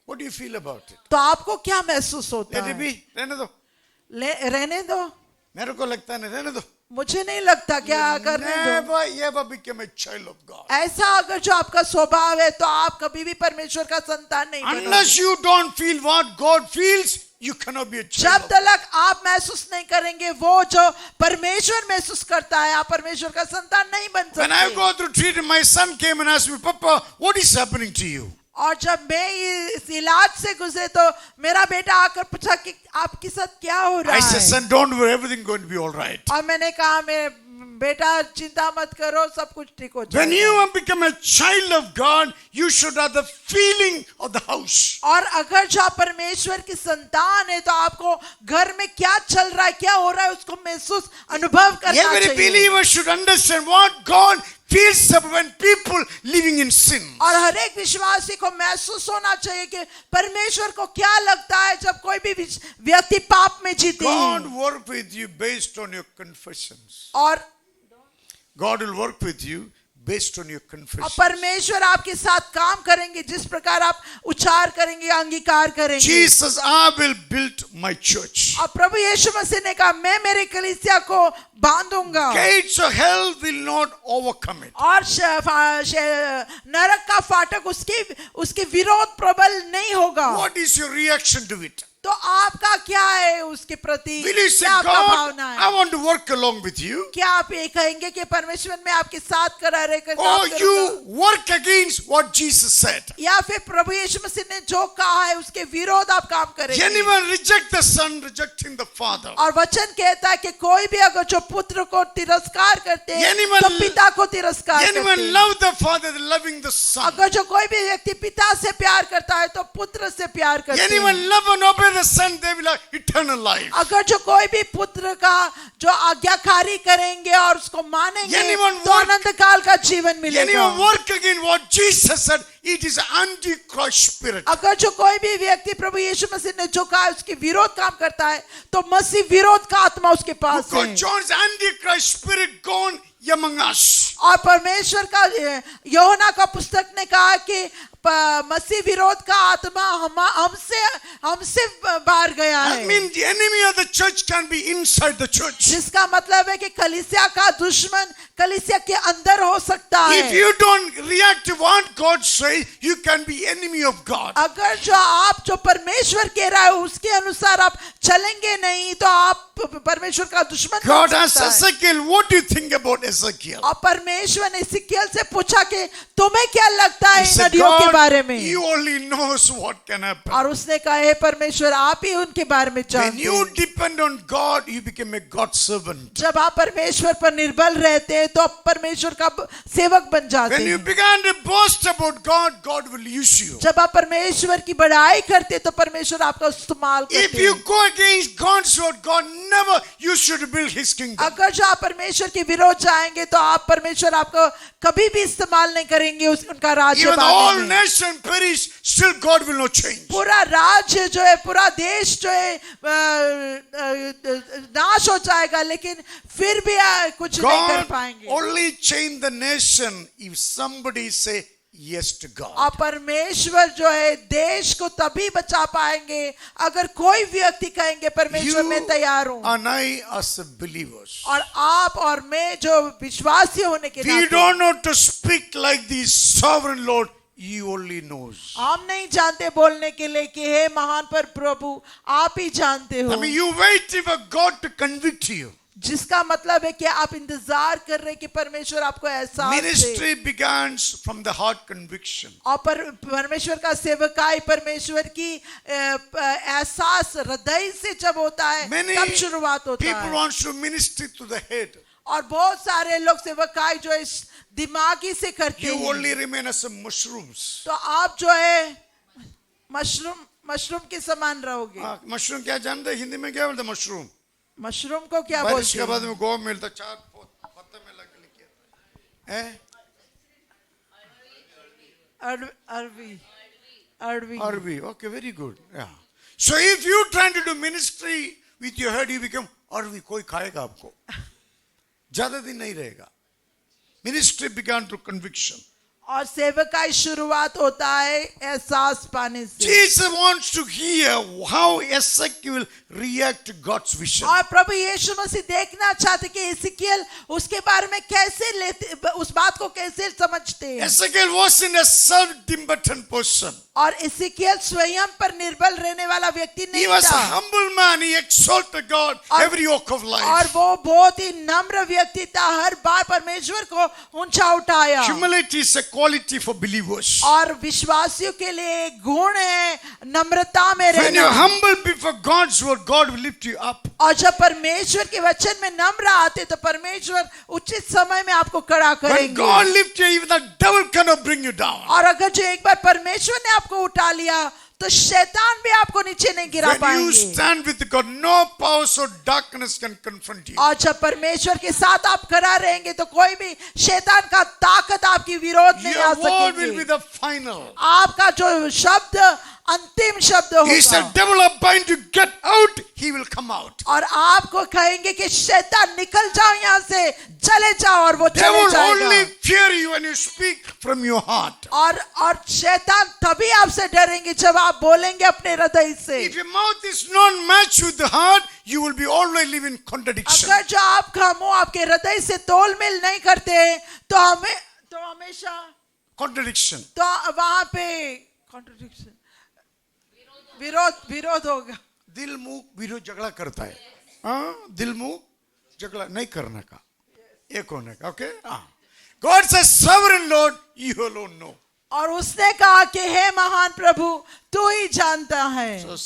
What do you feel about it? तो आपको क्या महसूस होता Let it है? be, रहने दो. रहने दो. मेरे को लगता नहीं, रहने दो. मुझे नहीं लगता क्या करने दो. Never ever become a child of God. ऐसा अगर जो आपका स्वभाव है तो आप कभी भी परमेश्वर का संतान नहीं बनोगे. Unless you don't feel what God feels, you cannot be a child जब of God. तक आप महसूस नहीं करेंगे वो जो परमेश्वर महसूस करता है, आप परमेश्वर का संतान नहीं बन When I सकते. go through treatment, my son came and asked me, Papa, what is happening to you? और जब मैं इस इलाज से गुजरे तो मेरा बेटा आकर पूछा कि आपके साथ क्या हो रहा I said, है. son, don't worry, everything going to be all right. और मैंने कहा, मैं बेटा चिंता मत करो, सब कुछ ठीक हो When जाएगा. you have become a child of God, you should have the feeling of the house. और अगर जो आप परमेश्वर की संतान है तो आपको घर में क्या चल रहा है, क्या हो रहा है, उसको महसूस अनुभव करना Every चाहिए. believer should understand what God feels when people living in sin. और हर एक विश्वासी को महसूस होना चाहिए कि परमेश्वर को क्या लगता है जब कोई भी व्यक्ति पाप में जीते God हैं. work with you based on your confessions. और God will work with you based on your और confessions. परमेश्वर आपके साथ काम करेंगे जिस प्रकार आप उच्चार करेंगे, अंगीकार करेंगे. Jesus, I will build my church. और प्रभु यीशु मसीह ने कहा, मैं मेरे कलीसिया को बांधूंगा Gates of hell will not overcome it. और नरक का फाटक उसके विरोध प्रबल नहीं होगा. What is your reaction to it? तो आपका क्या है उसके प्रति, Will you say, क्या आपका God, भावना I है? want to work along with you? क्या आप ये कहेंगे कि परमेश्वर मैं आपके साथ करा रहकर Or काम करूंगा? you work against what Jesus said? या फिर प्रभु यीशु मसीह ने जो कहा है उसके विरोध आप काम करेंगे? Anyone reject the son, rejecting the father. और वचन कहता है कि कोई भी अगर जो पुत्र को तिरस्कार करते हैं Anyone- तो पिता को तिरस्कार करते Anyone हैं. love the father, loving the son. अगर जो कोई भी व्यक्ति पिता से प्यार करता है तो पुत्र से प्यार करते Anyone हैं. love and obey the son, they will have eternal life. अगर जो कोई भी पुत्र का जो आज्ञाकारी करेंगे और उसको मानेंगे Anyone तो work- अनंत काल का जीवन मिलेगा. Anyone work against what Jesus said, it is antichrist spirit. अगर जो कोई भी व्यक्ति प्रभु यीशु मसीह ने जो कहा है उसके विरोध काम करता है तो मसीह विरोध का आत्मा उसके पास है. Because John's antichrist spirit gone among us. और परमेश्वर का यूहन्ना का पुस्तक ने कहा कि मसीह विरोध का आत्मा हमसे बाहर गया I है. mean, the enemy of the church can be inside the church. जिसका मतलब है कि कलीसिया का दुश्मन कलीसिया के अंदर हो सकता If है. you don't react to what God says, you can be enemy of God. अगर जो आप जो परमेश्वर कह रहा है उसके अनुसार आप चलेंगे नहीं तो आप परमेश्वर का दुश्मन बन God asked सकता है. Ezekiel, what do you think about Ezekiel? और परमेश्वर ने इसिकियल से पूछा कि तुम्हें क्या लगता है He इन said, नदियों के बारे God, में. you only knows what can happen. और उसने कहा, हे परमेश्वर आप ही उनके बारे में When जानते you हैं. depend on God, you become a God servant. जब आप परमेश्वर पर निर्भर रहते हैं तो आप परमेश्वर का सेवक बन जाते When you हैं. began to boast about God, God will use you. जब आप परमेश्वर की बड़ाई करते हैं तो परमेश्वर आपका इस्तेमाल If करते you हैं. go against God's word, God never used you to build His kingdom. अगर जो आप परमेश्वर के विरोध जाएंगे तो आप परमेश्वर आपको कभी भी इस्तेमाल नहीं करेंगे उनका राज्य Even the whole बांधने में. nation perish, still God will not change. पूरा राज्य जो है, पूरा देश जो है नाश हो जाएगा लेकिन फिर भी कुछ नहीं कर God पाएंगे. only change the nation if somebody say yes to God. और परमेश्वर जो है देश को तभी बचा पाएंगे अगर कोई व्यक्ति कहेंगे परमेश्वर You मैं तैयार हूँ. and I as believers, और आप और मैं जो विश्वासी होने के we नाते don't know to speak like the sovereign Lord. He only knows. हम नहीं जानते बोलने के लिए कि हे महान पर प्रभु आप ही जानते हो. I mean, you wait for God to convict you. जिसका मतलब है कि आप इंतजार कर रहे हैं कि परमेश्वर आपको एहसास दे। Ministry begins from the heart conviction. और परमेश्वर का सेवकाई परमेश्वर की एहसास हृदय से जब होता है Many तब शुरुआत होता people है। want to minister to the head. और बहुत सारे लोग सेवकाई जो इस दिमागी से करते You हैं, only remain as a mushrooms. तो आप जो है मशरूम के समान रहोगे। मशरूम क्या जानते हैं हिंदी में क्या बोलते हैं मशरूम? मशरूम को क्या बारिश बोलते के बाद हैं? में गोवा मिलता 4 पत्ते में लग लिया है अरवी। Arvi. Okay, very good. Yeah. So if you trying to do ministry with your head, you become Arvi. कोई खाएगा आपको, ज्यादा दिन नहीं रहेगा. Ministry began through conviction. और सेवकाई शुरुआत होता है एहसास पाने से। Jesus wants to hear how Ezekiel react to God's vision. और प्रभु यीशु मसीह देखना चाहते कि एसेकियल उसके बारे में कैसे लेते, उस बात को कैसे समझते हैं। Ezekiel wasn't a self-dependent person. और एसेकियल स्वयं पर निर्भर रहने वाला व्यक्ति He नहीं was a था, humble man. He exalted God every yoke of और life. वो बहुत ही नम्र व्यक्ति था, हर बार परमेश्वर को ऊंचा उठाया। Humility is a quality for believers. और विश्वासियों के लिए एक गुण है नम्रता में When you're रहना। humble before God's word, God will lift you up. और जब परमेश्वर के वचन में नम्र आते तो परमेश्वर उचित समय में आपको खड़ा When करेंगे। God lifts you, even the devil cannot bring you down. और अगर जो एक बार परमेश्वर ने आपको उठा लिया तो शैतान भी आपको नीचे नहीं गिरा When you पाएंगे। stand with God, no powers of darkness can confront you. और जब परमेश्वर के साथ आप खड़ा रहेंगे तो कोई भी शैतान का ताकत आपकी विरोध नहीं आ Your word will be सकेगी। the final. आपका जो शब्द अंतिम शब्द He said, होगा। devil are bind to get out, he will come out. और आपको कहेंगे कि शैतान निकल जाओ यहाँ से, चले जाओ, और वो चले Devil only जाएगा। fear you when you speak from your heart. और शैतान तभी आपसे डरेंगे जब आप बोलेंगे अपने हृदय से। If your mouth is not matched with the heart, you will be always living contradiction. अगर जो आपका मुंह आपके हृदय से तोलमेल नहीं करते तो हमेशा Contradiction. तो वहां पे कॉन्ट्रडिक्शन, विरोध होगा। दिल मुंह विरोध झगड़ा करता है। हाँ, दिल मुंह झगड़ा नहीं करने का, एक होने का। Okay, God says, sovereign Lord, you alone know. और उसने कहा कि हे महान प्रभु तू ही जानता है। So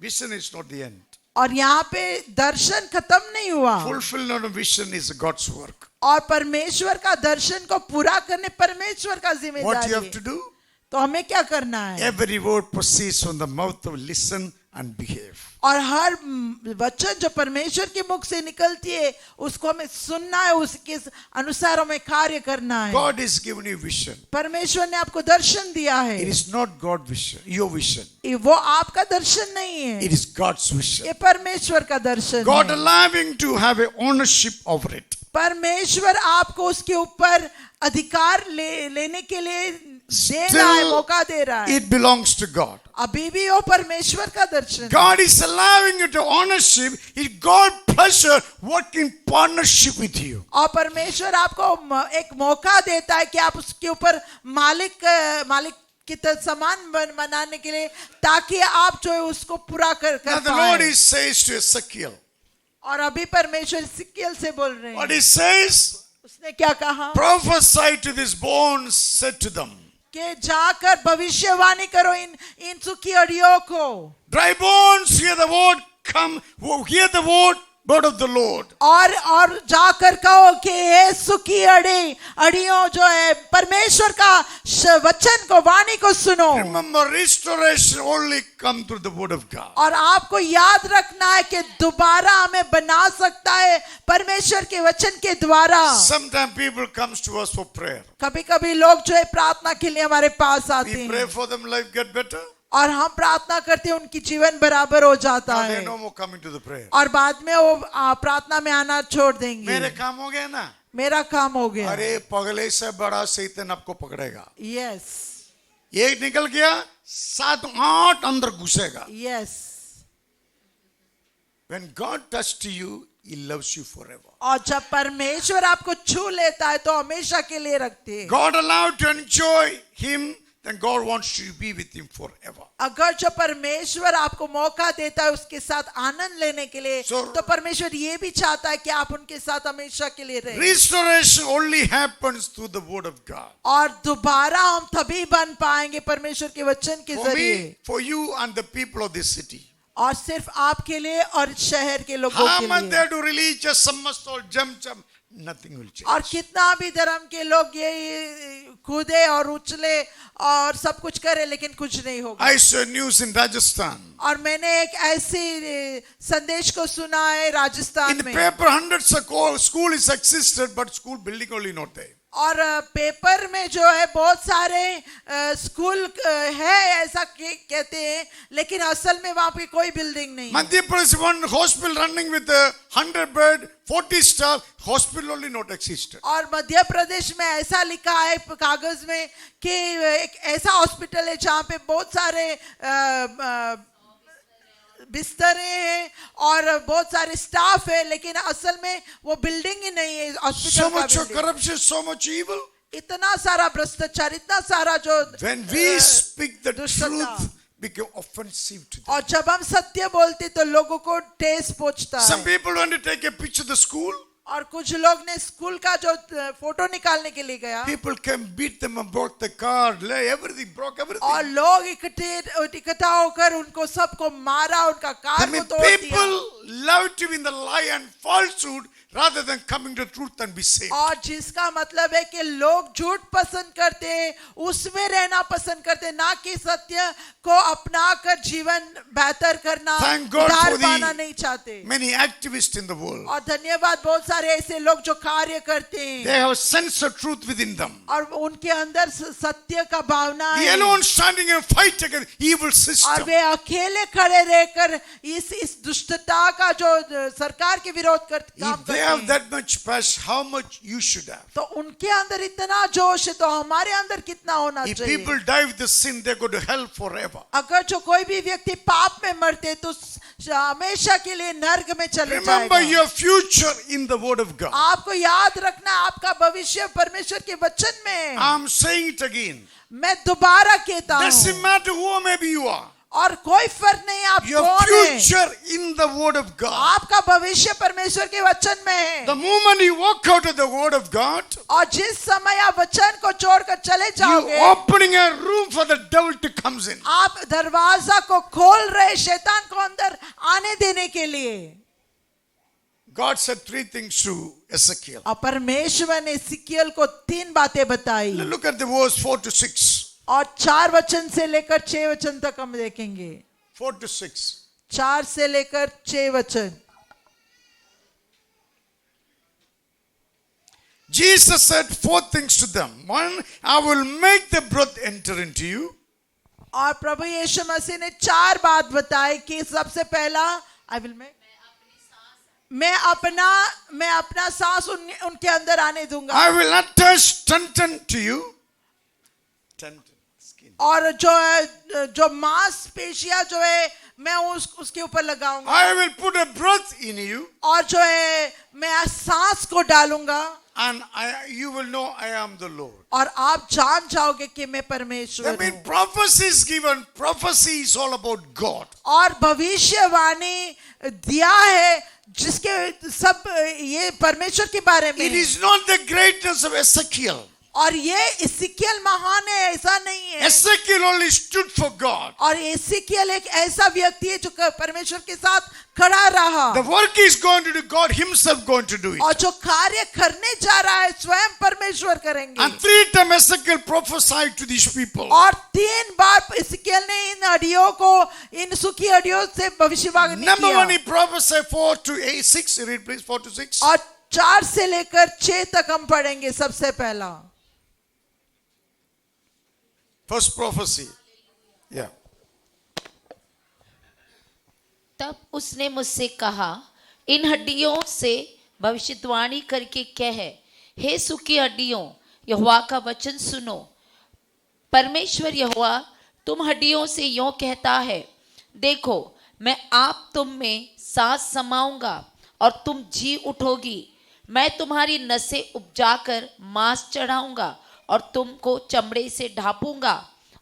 vision is not the end. और यहाँ पे दर्शन खत्म नहीं हुआ, Fulfillment of vision is God's work. और परमेश्वर का दर्शन को पूरा करने परमेश्वर का What जिम्मेदारी you have है। to do? तो हमें क्या करना है? Every word proceeds from the mouth of listen and behave. और हर वचन जो परमेश्वर के मुख से निकलती है उसको हमें सुनना है, उसके अनुसार हमें कार्य करना है। God is given you vision. परमेश्वर ने आपको दर्शन दिया है, It is not God vision, your vision. वो आपका दर्शन नहीं है, It is God's vision. ये परमेश्वर का दर्शन God है। allowing to have a ownership over it. परमेश्वर आपको उसके ऊपर अधिकार लेने के लिए दे रहा है, मौका दे रहा है। It belongs to God. अभी भी वो परमेश्वर का दर्शन है। God is allowing you to ownership. It's God pleasure work in partnership with you. और परमेश्वर आपको एक मौका देता है कि आप उसके ऊपर मालिक की समान बनाने के लिए, ताकि आप जो है उसको पूरा कर Now the Lord पाएं। is says to Ezekiel. और अभी परमेश्वर एसेकियल से बोल रहे What हैं। he says? उसने क्या कहा? Prophesy to these bones, said to them. कि जाकर भविष्यवाणी करो इन सूखी हड्डियों को। Dry bones, hear the word, come, hear the word of the Lord. और जाकर कहो कि हे सूखी हड्डियों जो है परमेश्वर का वचन को, वाणी को सुनो। Remember, restoration only come through the word of God. और आपको याद रखना है कि दोबारा हमें बना सकता है परमेश्वर के वचन के द्वारा। Sometimes people comes to us for prayer. कभी कभी लोग जो है प्रार्थना के लिए हमारे पास आते We pray हैं, for them, life get better. और हम प्रार्थना करते हैं उनकी जीवन बराबर हो जाता Now है, they no more coming to the prayer. और बाद में वो प्रार्थना में आना छोड़ देंगे। मेरे काम हो गया ना? मेरा काम हो गया। अरे पगले से बड़ा शैतान आपको पकड़ेगा। यस, एक निकल गया, 7-8 अंदर घुसेगा। Yes. When God touches to you, He loves you forever. और जब परमेश्वर आपको छू लेता है तो हमेशा के लिए रखते हैं। God allowed to enjoy Him then God wants you to be with Him forever. अगर जो परमेश्वर आपको मौका देता है उसके साथ आनंद लेने के लिए, So- तो परमेश्वर ये भी चाहता है कि आप उनके साथ हमेशा के लिए रहें। Restoration only happens through the Word of God. और दोबारा हम तभी बन पाएंगे परमेश्वर के वचन के For जरिए, me, for you, and the people of this city. और सिर्फ आपके लिए और शहर के लोगों How के much लिए। they do religious, some must all jump, nothing will change. और कितना भी धर्म के लोग ये कूदे और उछले और सब कुछ करे, लेकिन कुछ नहीं होगा। I saw news in Rajasthan. और मैंने एक ऐसी संदेश को सुना है In राजस्थान the में, paper, hundreds of school is existed, but school building only not there. और पेपर में जो है बहुत सारे स्कूल है ऐसा कहते हैं, लेकिन असल में वहां पे कोई बिल्डिंग नहीं है। Madhya Pradesh, one hospital running with 100 bed, 40 staff, hospital only not existed. और मध्य प्रदेश में ऐसा लिखा है कागज में कि एक ऐसा हॉस्पिटल है जहाँ पे बहुत सारे बिस्तरे हैं और बहुत सारे स्टाफ है, लेकिन असल में वो बिल्डिंग ही नहीं है So हॉस्पिटल का much of building. corruption, so much evil. इतना सारा भ्रष्टाचार, इतना सारा जो When we speak the दुष्टता। truth, become offensive to them. और जब हम सत्य बोलते तो लोगों को ठेस पहुंचता Some है। people want to take a picture of the school. और कुछ लोग ने स्कूल का जो फोटो निकालने के लिए गया, People can beat them and broke the car, lay everything, broke और everything. लोग इकट्ठा होकर उनको सबको मारा, उनका I कार mean, को तोड़ दिया। people love to be in the lie and falsehood rather than coming to truth and be saved. और जिसका मतलब है कि लोग झूठ पसंद करते हैं, उसमें रहना पसंद करते हैं, ना कि सत्य को अपनाकर जीवन बेहतर करना, Thank God उद्धार for the- पाना नहीं चाहते। Many activists in the world, और धन्यवाद बहुत सारे ऐसे लोग जो कार्य करते हैं they have a sense of truth within them. और उनके अंदर सत्य का भावना The है, alone standing and fight against evil और system. वे अकेले खड़े रहकर इस दुष्टता का जो सरकार के विरोध करते काम If they करते have हैं, that much passion, how much you should have. तो उनके अंदर इतना जोश है, तो हमारे अंदर कितना होना If चाहिए। people die with the sin, they go to hell forever. अगर जो कोई भी व्यक्ति पाप में मरते तो हमेशा के लिए नर्क में चले Remember जाएगा। your future in the Word of God. आपको याद रखना आपका भविष्य परमेश्वर के वचन में है। I'm saying it again. मैं दोबारा कहता Doesn't हूँ, matter who maybe you are. और कोई फर्क नहीं आप Your कौन है, future in the Word of God. आपका भविष्य परमेश्वर के वचन में है। The moment you walk out of the Word of God, और जिस समय आप वचन को छोड़कर चले you जाओगे, opening a room for the devil to comes in. आप दरवाजा को खोल रहे शैतान को अंदर आने देने के लिए। God said 3 things to Ezekiel. और परमेश्वर ने सिकियल को 3 बातें बताई, Look at the verse 4 to 6. और 4 वचन से लेकर 6 वचन तक हम देखेंगे। 4 to 6. 4 से लेकर 6 वचन। Jesus said 4 things to them. 1, I will make the breath enter into you. और प्रभु यीशु मसीह ने 4 बात बताई कि सबसे पहला आई विल मेक, मैं अपना सांस उनके अंदर आने दूंगा, I will attach tendon to you. Tendon, skin. और जो मांसपेशियां जो है मैं उसके ऊपर लगाऊंगा, I will put a breath in you, और जो है मैं सांस को डालूंगा, and you will know I am the Lord. और आप जान जाओगे कि मैं I परमेश्वर mean, हूँ। prophecy is given. Prophecy is all about God. और भविष्यवाणी दिया है जिसके सब ये परमेश्वर के बारे में It है। is not the greatness of Ezekiel. और ये इसिकियल महान है ऐसा नहीं है, Ezekiel only stood for God. और इसिकियल एक ऐसा व्यक्ति है जो परमेश्वर के साथ खड़ा रहा, The work is going to do, God Himself going to do it. और जो कार्य करने जा रहा है स्वयं परमेश्वर करेंगे। And 3 times Ezekiel prophesied to these people. और 3 बार इसिकियल ने इन हड्डियों को, इन सूखी हड्डियों से भविष्यवाणी Number 1, किया। he prophesied 4 to 8, 6. Read please 4 to 6. और 4 से लेकर 6 तक हम पढ़ेंगे। सबसे पहला First prophecy. Yeah. तब उसने मुझसे कहा, इन हड्डियों से भविष्यवाणी करके कह, हे सूखी हड्डियों, यहोवा का वचन सुनो। परमेश्वर यहोवा तुम हड्डियों से यूं कहता है, देखो मैं आप तुम में सांस समाऊंगा और तुम जी उठोगी। मैं तुम्हारी नसें उपजाकर मांस चढ़ाऊंगा और तुमको चमड़े से ढापूंगा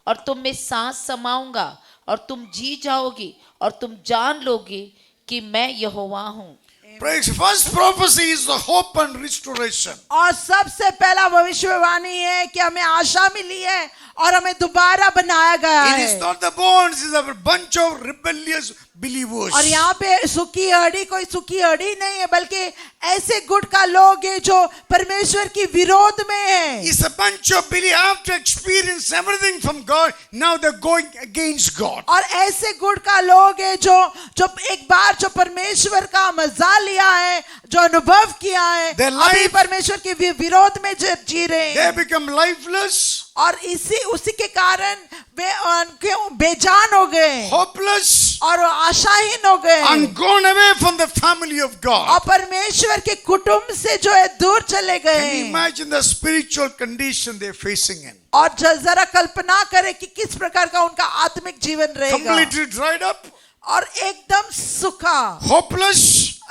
और तुम में सांस समाऊंगा और तुम जी जाओगी और तुम जान लोगी कि मैं यहोवा हूँ। Praise. First prophecy is the hope and restoration. और सबसे पहला भविष्यवाणी है कि हमें आशा मिली है और हमें दोबारा बनाया गया It is है। not the bonds, it is a bunch of rebellious believers. और यहाँ पे सुखी हड्डी कोई सुखी हड्डी नहीं है, बल्कि ऐसे गुट का लोग है जो परमेश्वर की विरोध में है। It's a bunch of believers after experience everything from God, now they're going against God. और ऐसे गुट का लोग है जो एक बार जो परमेश्वर का मजा लिया है, जो अनुभव किया है, Their अभी life- परमेश्वर के विरोध में जी रहे They हैं। become lifeless, और उसी के कारण वे उनके बेजान हो गए hopeless, और आशाहीन हो गए and gone away from the family of और God. परमेश्वर के कुटुंब से जो है दूर चले Can you गए। imagine the spiritual condition they're facing in? और जरा कल्पना करें कि किस प्रकार का उनका आत्मिक जीवन रहेगा। Completely dried up, और एकदम सूखा hopeless,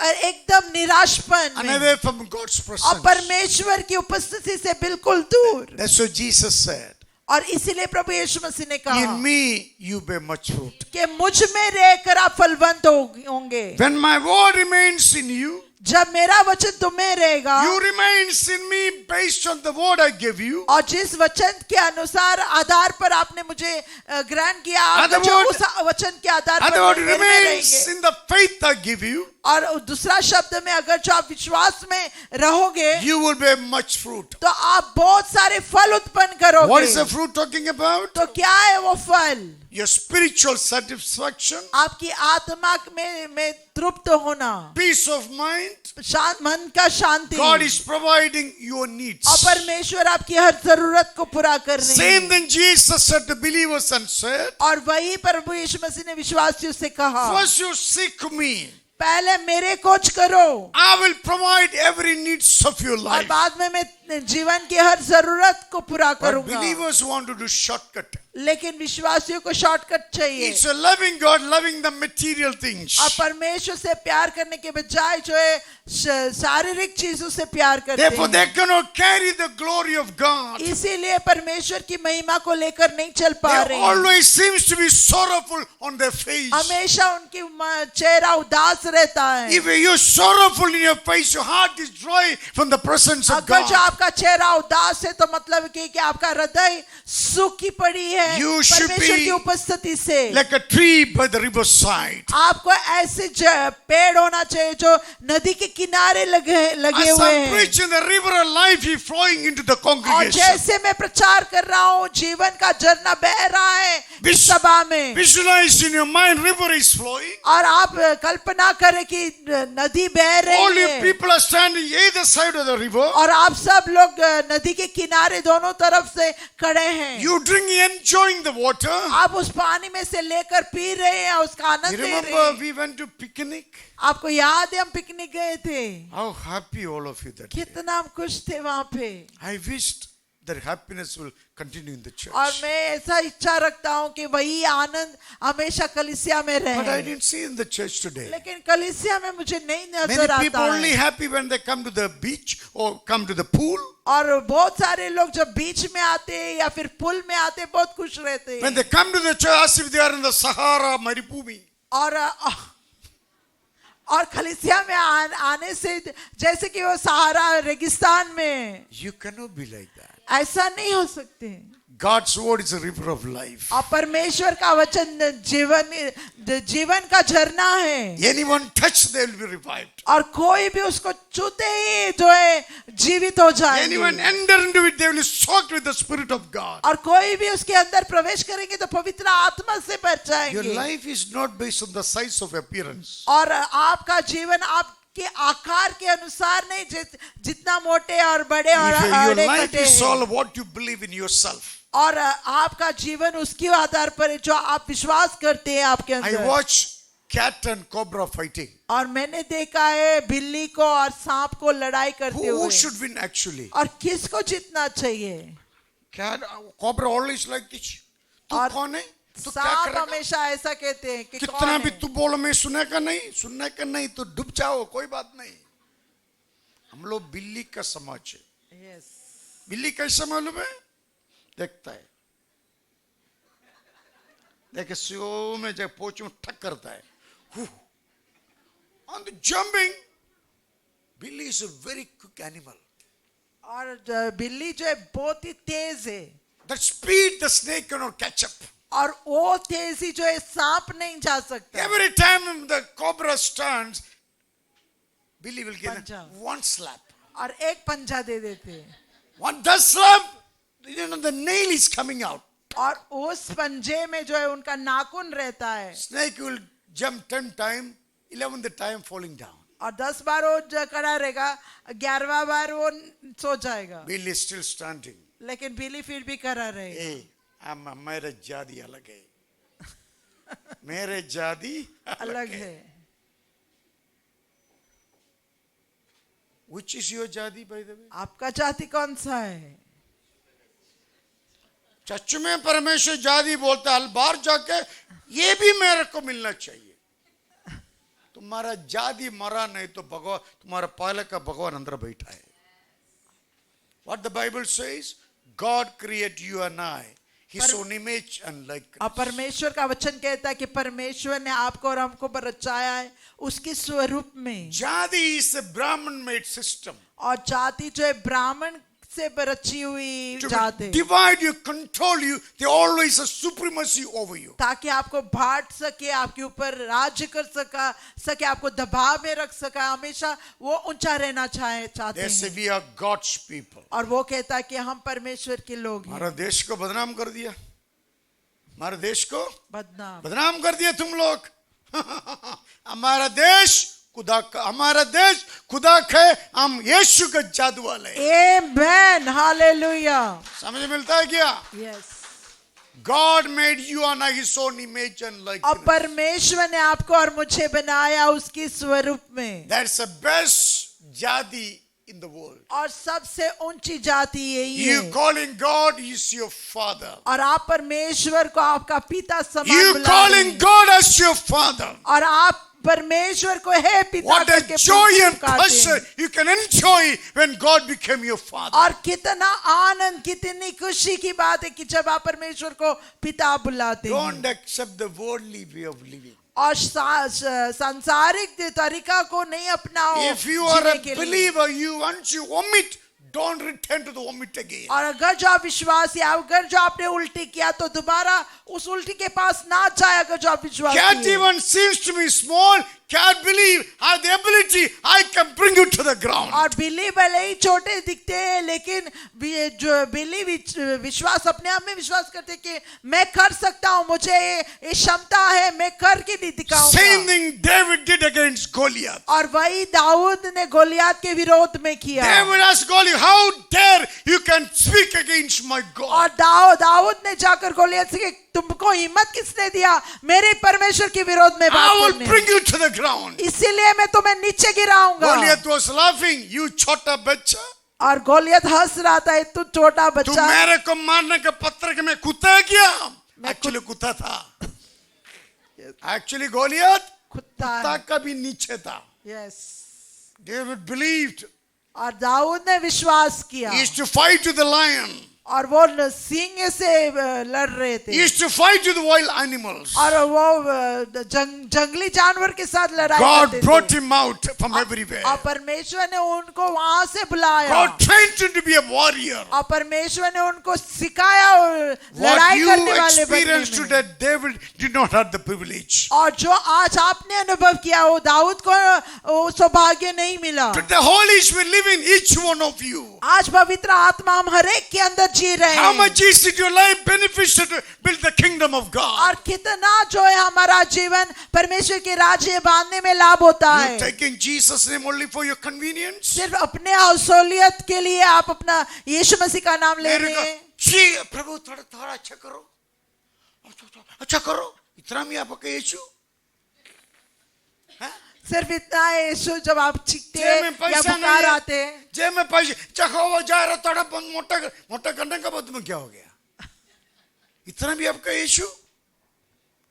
और एकदम निराशपन and में, away from God's और presence. परमेश्वर की उपस्थिति से बिल्कुल दूर। That's what Jesus said. और इसीलिए प्रभु यीशु मसीह ने कहा In me, you bear much fruit. कि मुझ में रहकर आप फलवंत होंगे। When my word remains in you, जब मेरा वचन तुम्हें रहेगा you remains in me based on the word I give you. और जिस वचन के अनुसार आधार पर आपने मुझे ग्रहण किया, आप Other जो word- उस वचन के आधार Other पर word मेरे में remains रहेंगे। in the faith I give you. और दूसरा शब्द में अगर जो आप विश्वास में रहोगे You will bear much fruit. तो आप बहुत सारे फल उत्पन्न What is the करोगे। fruit talking about? तो क्या है वो फल? Your spiritual satisfaction, आपकी आत्मा में तृप्त होना, peace of mind. मन का शांति, God is providing your needs. और परमेश्वर आपकी हर जरूरत को पूरा कर रहे Same हैं। thing Jesus said to believers and said, और वही प्रभु यीशु मसीह ने विश्वासियों से कहा, first you seek me, पहले मेरे खोज करो I will provide every needs of your और life. बाद में मैं जीवन की हर जरूरत को पूरा But करूंगा। believers want to do shortcut. लेकिन विश्वासियों को शॉर्टकट चाहिए It's a loving God, loving the material things. और परमेश्वर से प्यार करने के बजाय जो है शारीरिक चीजों से प्यार करते Therefore, हैं। they cannot carry the glory of God. इसीलिए परमेश्वर की महिमा को लेकर नहीं चल पा They रहे हैं। always seems to be sorrowful on their face. हमेशा उनकी चेहरा उदास रहता है। If you're sorrowful in your face, your heart is dry from the presence of अगर जो God. आपका चेहरा उदास है तो मतलब कि आपका हृदय सूखी पड़ी है You should परमेश्वर be की उपस्थिति से। Like a tree by the riverside. आपको ऐसे पेड़ होना चाहिए जो नदी के किनारे लगे As हुए I'm हैं। preaching, the river of life is flowing into the और congregation. जैसे मैं प्रचार कर रहा हूँ जीवन का झरना बह रहा है इस सभा में, Visualize in your mind, river is flowing. और आप कल्पना करें कि नदी बह All रही you है people are standing either side of the river. और आप सब लोग नदी के किनारे दोनों तरफ से खड़े हैं। You drink, enjoying the water. आप उस पानी में से लेकर पी रहे हैं, उसका You आनंद ले रहे remember हैं। we went to picnic? आपको याद है हम पिकनिक गए थे, How happy all of you that day. कितना हम खुश थे वहां पे। I wished that happiness will continue in the church. और मैं ऐसा इच्छा रखता हूँ कि वही आनंद हमेशा कलीसिया में But I रहे, didn't see in the church today. लेकिन कलीसिया में मुझे नहीं Many नजर people आता only है। happy when they come to the beach or come to the pool. और बहुत सारे लोग जब बीच में आते हैं या फिर पुल में आते हैं बहुत खुश रहते When हैं। they come to the church as if they are in the Sahara, Maripumi. और कलीसिया में आने से जैसे कि वो सहारा रेगिस्तान में, You cannot be like that. ऐसा नहीं हो सकते। God's word is a river of life. और परमेश्वर का वचन जीवन का झरना है Anyone touch, they will be revived. और कोई भी उसको छूते ही जो है जीवित हो Anyone जाएंगे enter into it, they will be soaked with the Spirit of God. और कोई भी उसके अंदर प्रवेश करेंगे तो पवित्र आत्मा से भर Your जाएंगे। life is not based on the size of appearance. और आपका जीवन आपके आकार के अनुसार नहीं, जितना मोटे और बड़े और If your आड़े life कटे is हैं। all what you believe in yourself. और आपका जीवन उसके आधार पर है जो आप विश्वास करते हैं आपके I अंदर। watch cat and cobra fighting. और मैंने देखा है बिल्ली को और सांप को लड़ाई करते Who हुए। should win actually? और किसको जीतना चाहिए? Cat, cobra always like this. तू और कौन है? तू क्या सांप करेगा? हमेशा ऐसा कहते हैं कि कितना कौन भी है? तू बोलो मैं सुनेगा नहीं, सुनने का नहीं तो डूब जाओ, कोई बात नहीं। हम लोग बिल्ली का समाज है। Yes. बिल्ली कैसा मालूम है? देखता है, देखिए स्लो में जब पोच में ठक करता है, on the jumping, Billy is a very quick animal. और बिल्ली जो है बहुत ही तेज है, That speed the snake cannot catch up. और वो तेजी जो है सांप नहीं जा सकता. Every time the cobra stands, Billy will get Punja. one slap. और एक पंजा दे देते हैं, One does slap, the nail is coming out. और उस पंजे में जो है उनका नाखून रहता है, Snake will jump 10 times, 11th time falling down. और 10 बार वो खड़ा रहेगा, 11वां बार वो सो जाएगा, Billy is still standing. लेकिन बिल्ली फिर भी खड़ा रहेगा. Hey, मेरे जादी अलग है. मेरे जादी अलग है. Which is your jadi, by the way? आपका जाति कौन सा है? चच्चू में परमेश्वर जादी बोलता है, बाहर जाके ये भी मेरे को मिलना चाहिए. तुम्हारा जादी मरा नहीं तो भगवान, तुम्हारा पहले का भगवान अंदर बैठा है. What the Bible says, God created you and I, His own image and likeness. और परमेश्वर का वचन कहता है कि परमेश्वर ने आपको और हमको रचाया है उसके स्वरूप में. Jadi is a Brahman made system. और जाति जो है ब्राह्मण से रची हुई To जात है, divide you, control you, they always have supremacy over you. ताकि आपको बांट सके, आपके ऊपर राज्य कर सके, आपको दबाव में रख सका. हमेशा वो ऊंचा रहना चाहते They say हैं. we are God's people. और वो कहता है कि हम परमेश्वर के लोग हैं. हमारा देश को बदनाम कर दिया. हमारे देश को बदनाम कर दिया तुम लोग. हमारा देश खुदा का, हम यीशु का जादू वाले. आमेन, हालेलुया. समझ मिलता है क्या? Yes. God made you and I His own image and और likeness. परमेश्वर ने आपको और मुझे बनाया उसके स्वरूप में. That's the best jadi in the world. और सबसे ऊंची जाति यही You है. calling God is your father. और आप परमेश्वर को आपका पिता समान You बुला रहे calling हैं. God as your father. और आप परमेश्वर को है पिता What a करके joy and पुकारते pleasure हैं. you can enjoy when God became your father. और कितना आनंद, कितनी खुशी की बात है कि जब आप परमेश्वर को पिता बुलाते हैं. Don't accept the worldly way of living. और सांसारिक तरीका को नहीं अपनाओ. If you are जीने a के लिए. believer, once you vomit, don't return to the vomit again. और अगर जो आप विश्वासी, अगर जो आपने उल्टी किया तो दोबारा उस उल्टी के पास ना जाए. अगर जो आप विश्वासी Cat हैं. even seems to be small, can't believe, have the ability, I can bring you to the ground. और बिल्ली भले ही छोटे दिखते हैं, लेकिन जो बिल्ली विश्वास, अपने आप में विश्वास करते हैं कि मैं कर सकता हूँ, मुझे ये क्षमता है, मैं करके नहीं Same दिखाऊंगा. thing David did against Goliath. और वही दाऊद ने गोलियत के विरोध में किया. David asked Goliath, how dare you can speak against my God? और दाऊद ने जाकर गोलियत से कि तुमको हिम्मत किसने दिया मेरे परमेश्वर के विरोध में I बात will करने. bring you to the ground. इसीलिए मैं तुम्हें नीचे गिराऊंगा. Goliath was laughing, you छोटा बच्चा. और गोलियत हंस रहा था, तू छोटा तू बच्चा. मेरे को मारने के पत्थर के मैं कुत्ता है क्या? Actually कुत्ता था. Actually Goliath कुत्ता कुत्ता है. का भी नीचे था. यस. David believed. और दाऊद ने विश्वास किया. He used to fight with the lion. और वो सिंह से लड़ रहे थे. He used to fight with the wild animals. और वो जंगली जानवर के साथ लड़ाई God करते brought थे. him out from everywhere. और परमेश्वर ने उनको वहां से बुलाया. God trained him to be a warrior. और परमेश्वर ने उनको सिखाया और What लड़ाई you करने वाले experienced बनने में. today, David did not have the privilege. और जो आज आपने अनुभव किया वो दाऊद को वो सौभाग्य नहीं मिला. But the Holy Spirit live in each one of you. आज पवित्र आत्मा हम हर एक के अंदर जी रहे How हैं. much is it your life beneficial to build the kingdom of God? और कितना जो है हमारा जीवन परमेश्वर के राज्य बांधने में लाभ होता You है. taking Jesus' name only for your convenience? सिर्फ अपने असोलियत के लिए आप अपना यीशु मसीह का नाम ले मेरे रहे को हैं. जी प्रभु थोड़ा थोड़ा अच्छा करो, अच्छा करो, इतना भी आपका यीशु. सिर्फ इतना है यीशु. जब आप चीखते जेब में हैं या पैसा नहीं बुखार है, आते हैं, जेब में पैसे चखो जा रहा, थोड़ा मोटा करने का बाद में क्या हो गया? इतना भी आपका यीशु?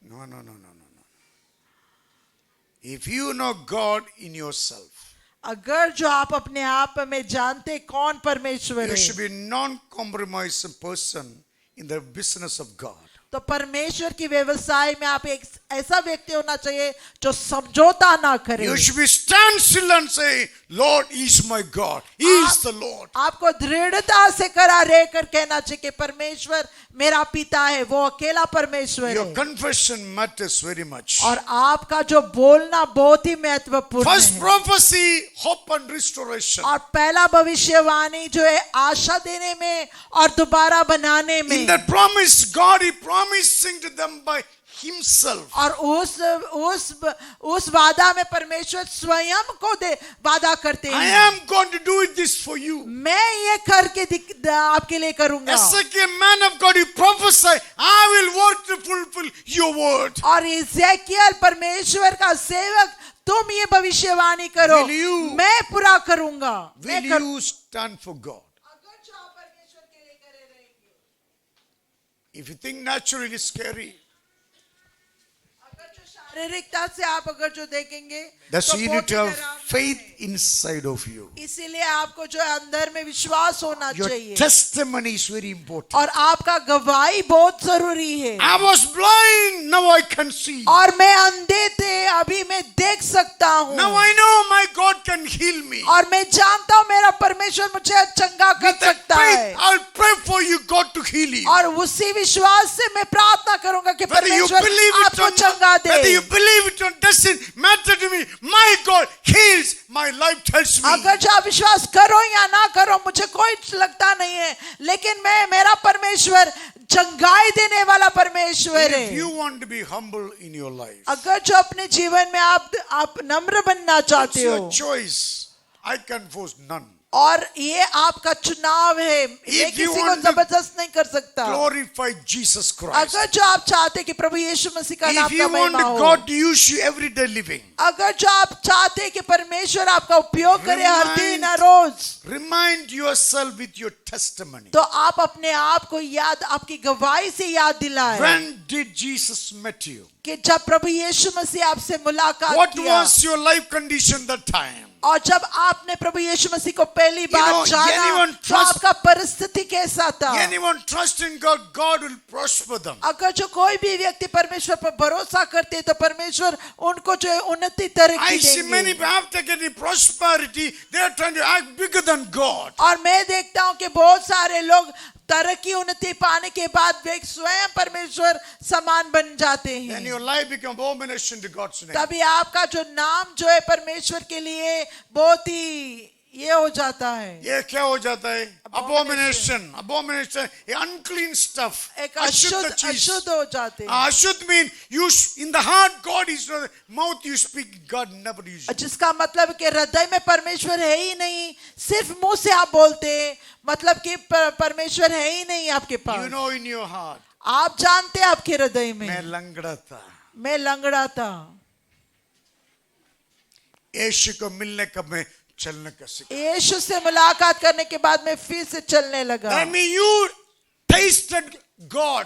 No, no, no, no, no, no. If you know God in yourself, अगर जो आप अपने आप में जानते कौन परमेश्वर you है, should be non-compromising person in the business of God. तो परमेश्वर की व्यवसाय में आप एक ऐसा व्यक्ति होना चाहिए जो समझौता ना करे। You should be stand still and say, Lord is my God. He is the Lord. आपको दृढ़ता से खड़ा रहकर कहना चाहिए कि परमेश्वर मेरा पिता है, वो अकेला परमेश्वर Your है। confession matters very much. और आपका जो बोलना बहुत ही महत्वपूर्ण First है। prophecy, hope and restoration. और पहला भविष्यवाणी जो है आशा देने में और दोबारा बनाने In में। that promise, God is promising to them by Himself. और उस वादा में परमेश्वर स्वयं को वादा करते I हैं, am going to do this for you. मैं ये करके आपके लिए करूंगा। As a man of God, you prophesy, I will work to fulfill your word. और इज़ेकियल परमेश्वर का सेवक, तुम ये भविष्यवाणी करो, Will you- मैं पूरा करूंगा। Will you stand for God? अगर जो आप परमेश्वर के लिए करे रहेंगे, If you think naturally it's scary, अगर जो शारीरिकता से आप अगर जो देखेंगे, that's तो you बहुत need to ही have डरावना faith है। inside of you. इसीलिए आपको जो है अंदर में विश्वास होना Your चाहिए testimony is very important. और आपका गवाही बहुत जरूरी है। I was blind, now I can see. और मैं अंधे थे, अभी मैं देख सकता हूँ। Now I know my God can heal me. और मैं जानता हूँ मेरा परमेश्वर मुझे चंगा कर With that सकता है। faith, I'll pray for you, God, to heal you. और उसी विश्वास से मैं प्रार्थना करूंगा कि Whether you परमेश्वर believe it आपको or चंगा not, whether you they. believe it or doesn't matter to me, my God heals. My life tells me. अगर जो आप विश्वास करो या ना करो मुझे कोई लगता नहीं है, लेकिन मेरा परमेश्वर चंगाई देने वाला परमेश्वर If you है। want to be humble in your life, अगर जो अपने जीवन में आप नम्र बनना it's चाहते हो, your choice. I can force none. और ये आपका चुनाव है, ये If you किसी को want to जबरदस्त नहीं कर सकता। Glorify Jesus Christ. अगर जो आप चाहते कि प्रभु यीशु मसीह का नाम If का you want महिमा हो, God to use you everyday living, अगर जो आप चाहते कि परमेश्वर आपका उपयोग करे हर Remind- दिन हर रोज, remind yourself with your testimony. तो आप अपने आप को याद, आपकी गवाही से याद दिलाए When did Jesus met you? कि जब प्रभु यीशु मसीह आपसे मुलाकात What किया was your life condition that time? और जब आपने प्रभु यीशु मसीह को पहली बार know, जाना, anyone तो trust- आपका परिस्थिति कैसा था? Anyone trust in God, God will prosper them. अगर जो कोई भी व्यक्ति परमेश्वर पर भरोसा करते हैं तो परमेश्वर उनको जो है उन्नति तरक्की I see many देंगे। after getting prosperity, they are trying to act bigger than God. और मैं देखता हूँ कि बहुत सारे लोग तरक्की उन्नति पाने के बाद वे स्वयं परमेश्वर समान बन जाते Then हैं। your life become abomination to God's name. तभी आपका जो नाम जो है परमेश्वर के लिए बहुत ही ये हो जाता है, ये क्या हो जाता है? Abomination, abomination, unclean stuff. एक अशुद्ध अशुद्ध चीज. अशुद्ध हो जाते हैं। Ashud mean you in the heart God is not, mouth you speak God never uses. जिसका मतलब कि हृदय में परमेश्वर है ही नहीं, सिर्फ मुंह से आप बोलते हैं, मतलब कि परमेश्वर है ही नहीं आपके You pass. know in your heart. आप जानते हैं आपके हृदय मैं में लंगड़ा था, मैं लंगड़ा था, यीशु को मिलने का मैं चलने का सीखा. यीशु से मुलाकात करने के बाद मैं फिर से चलने लगा। That means you tasted God.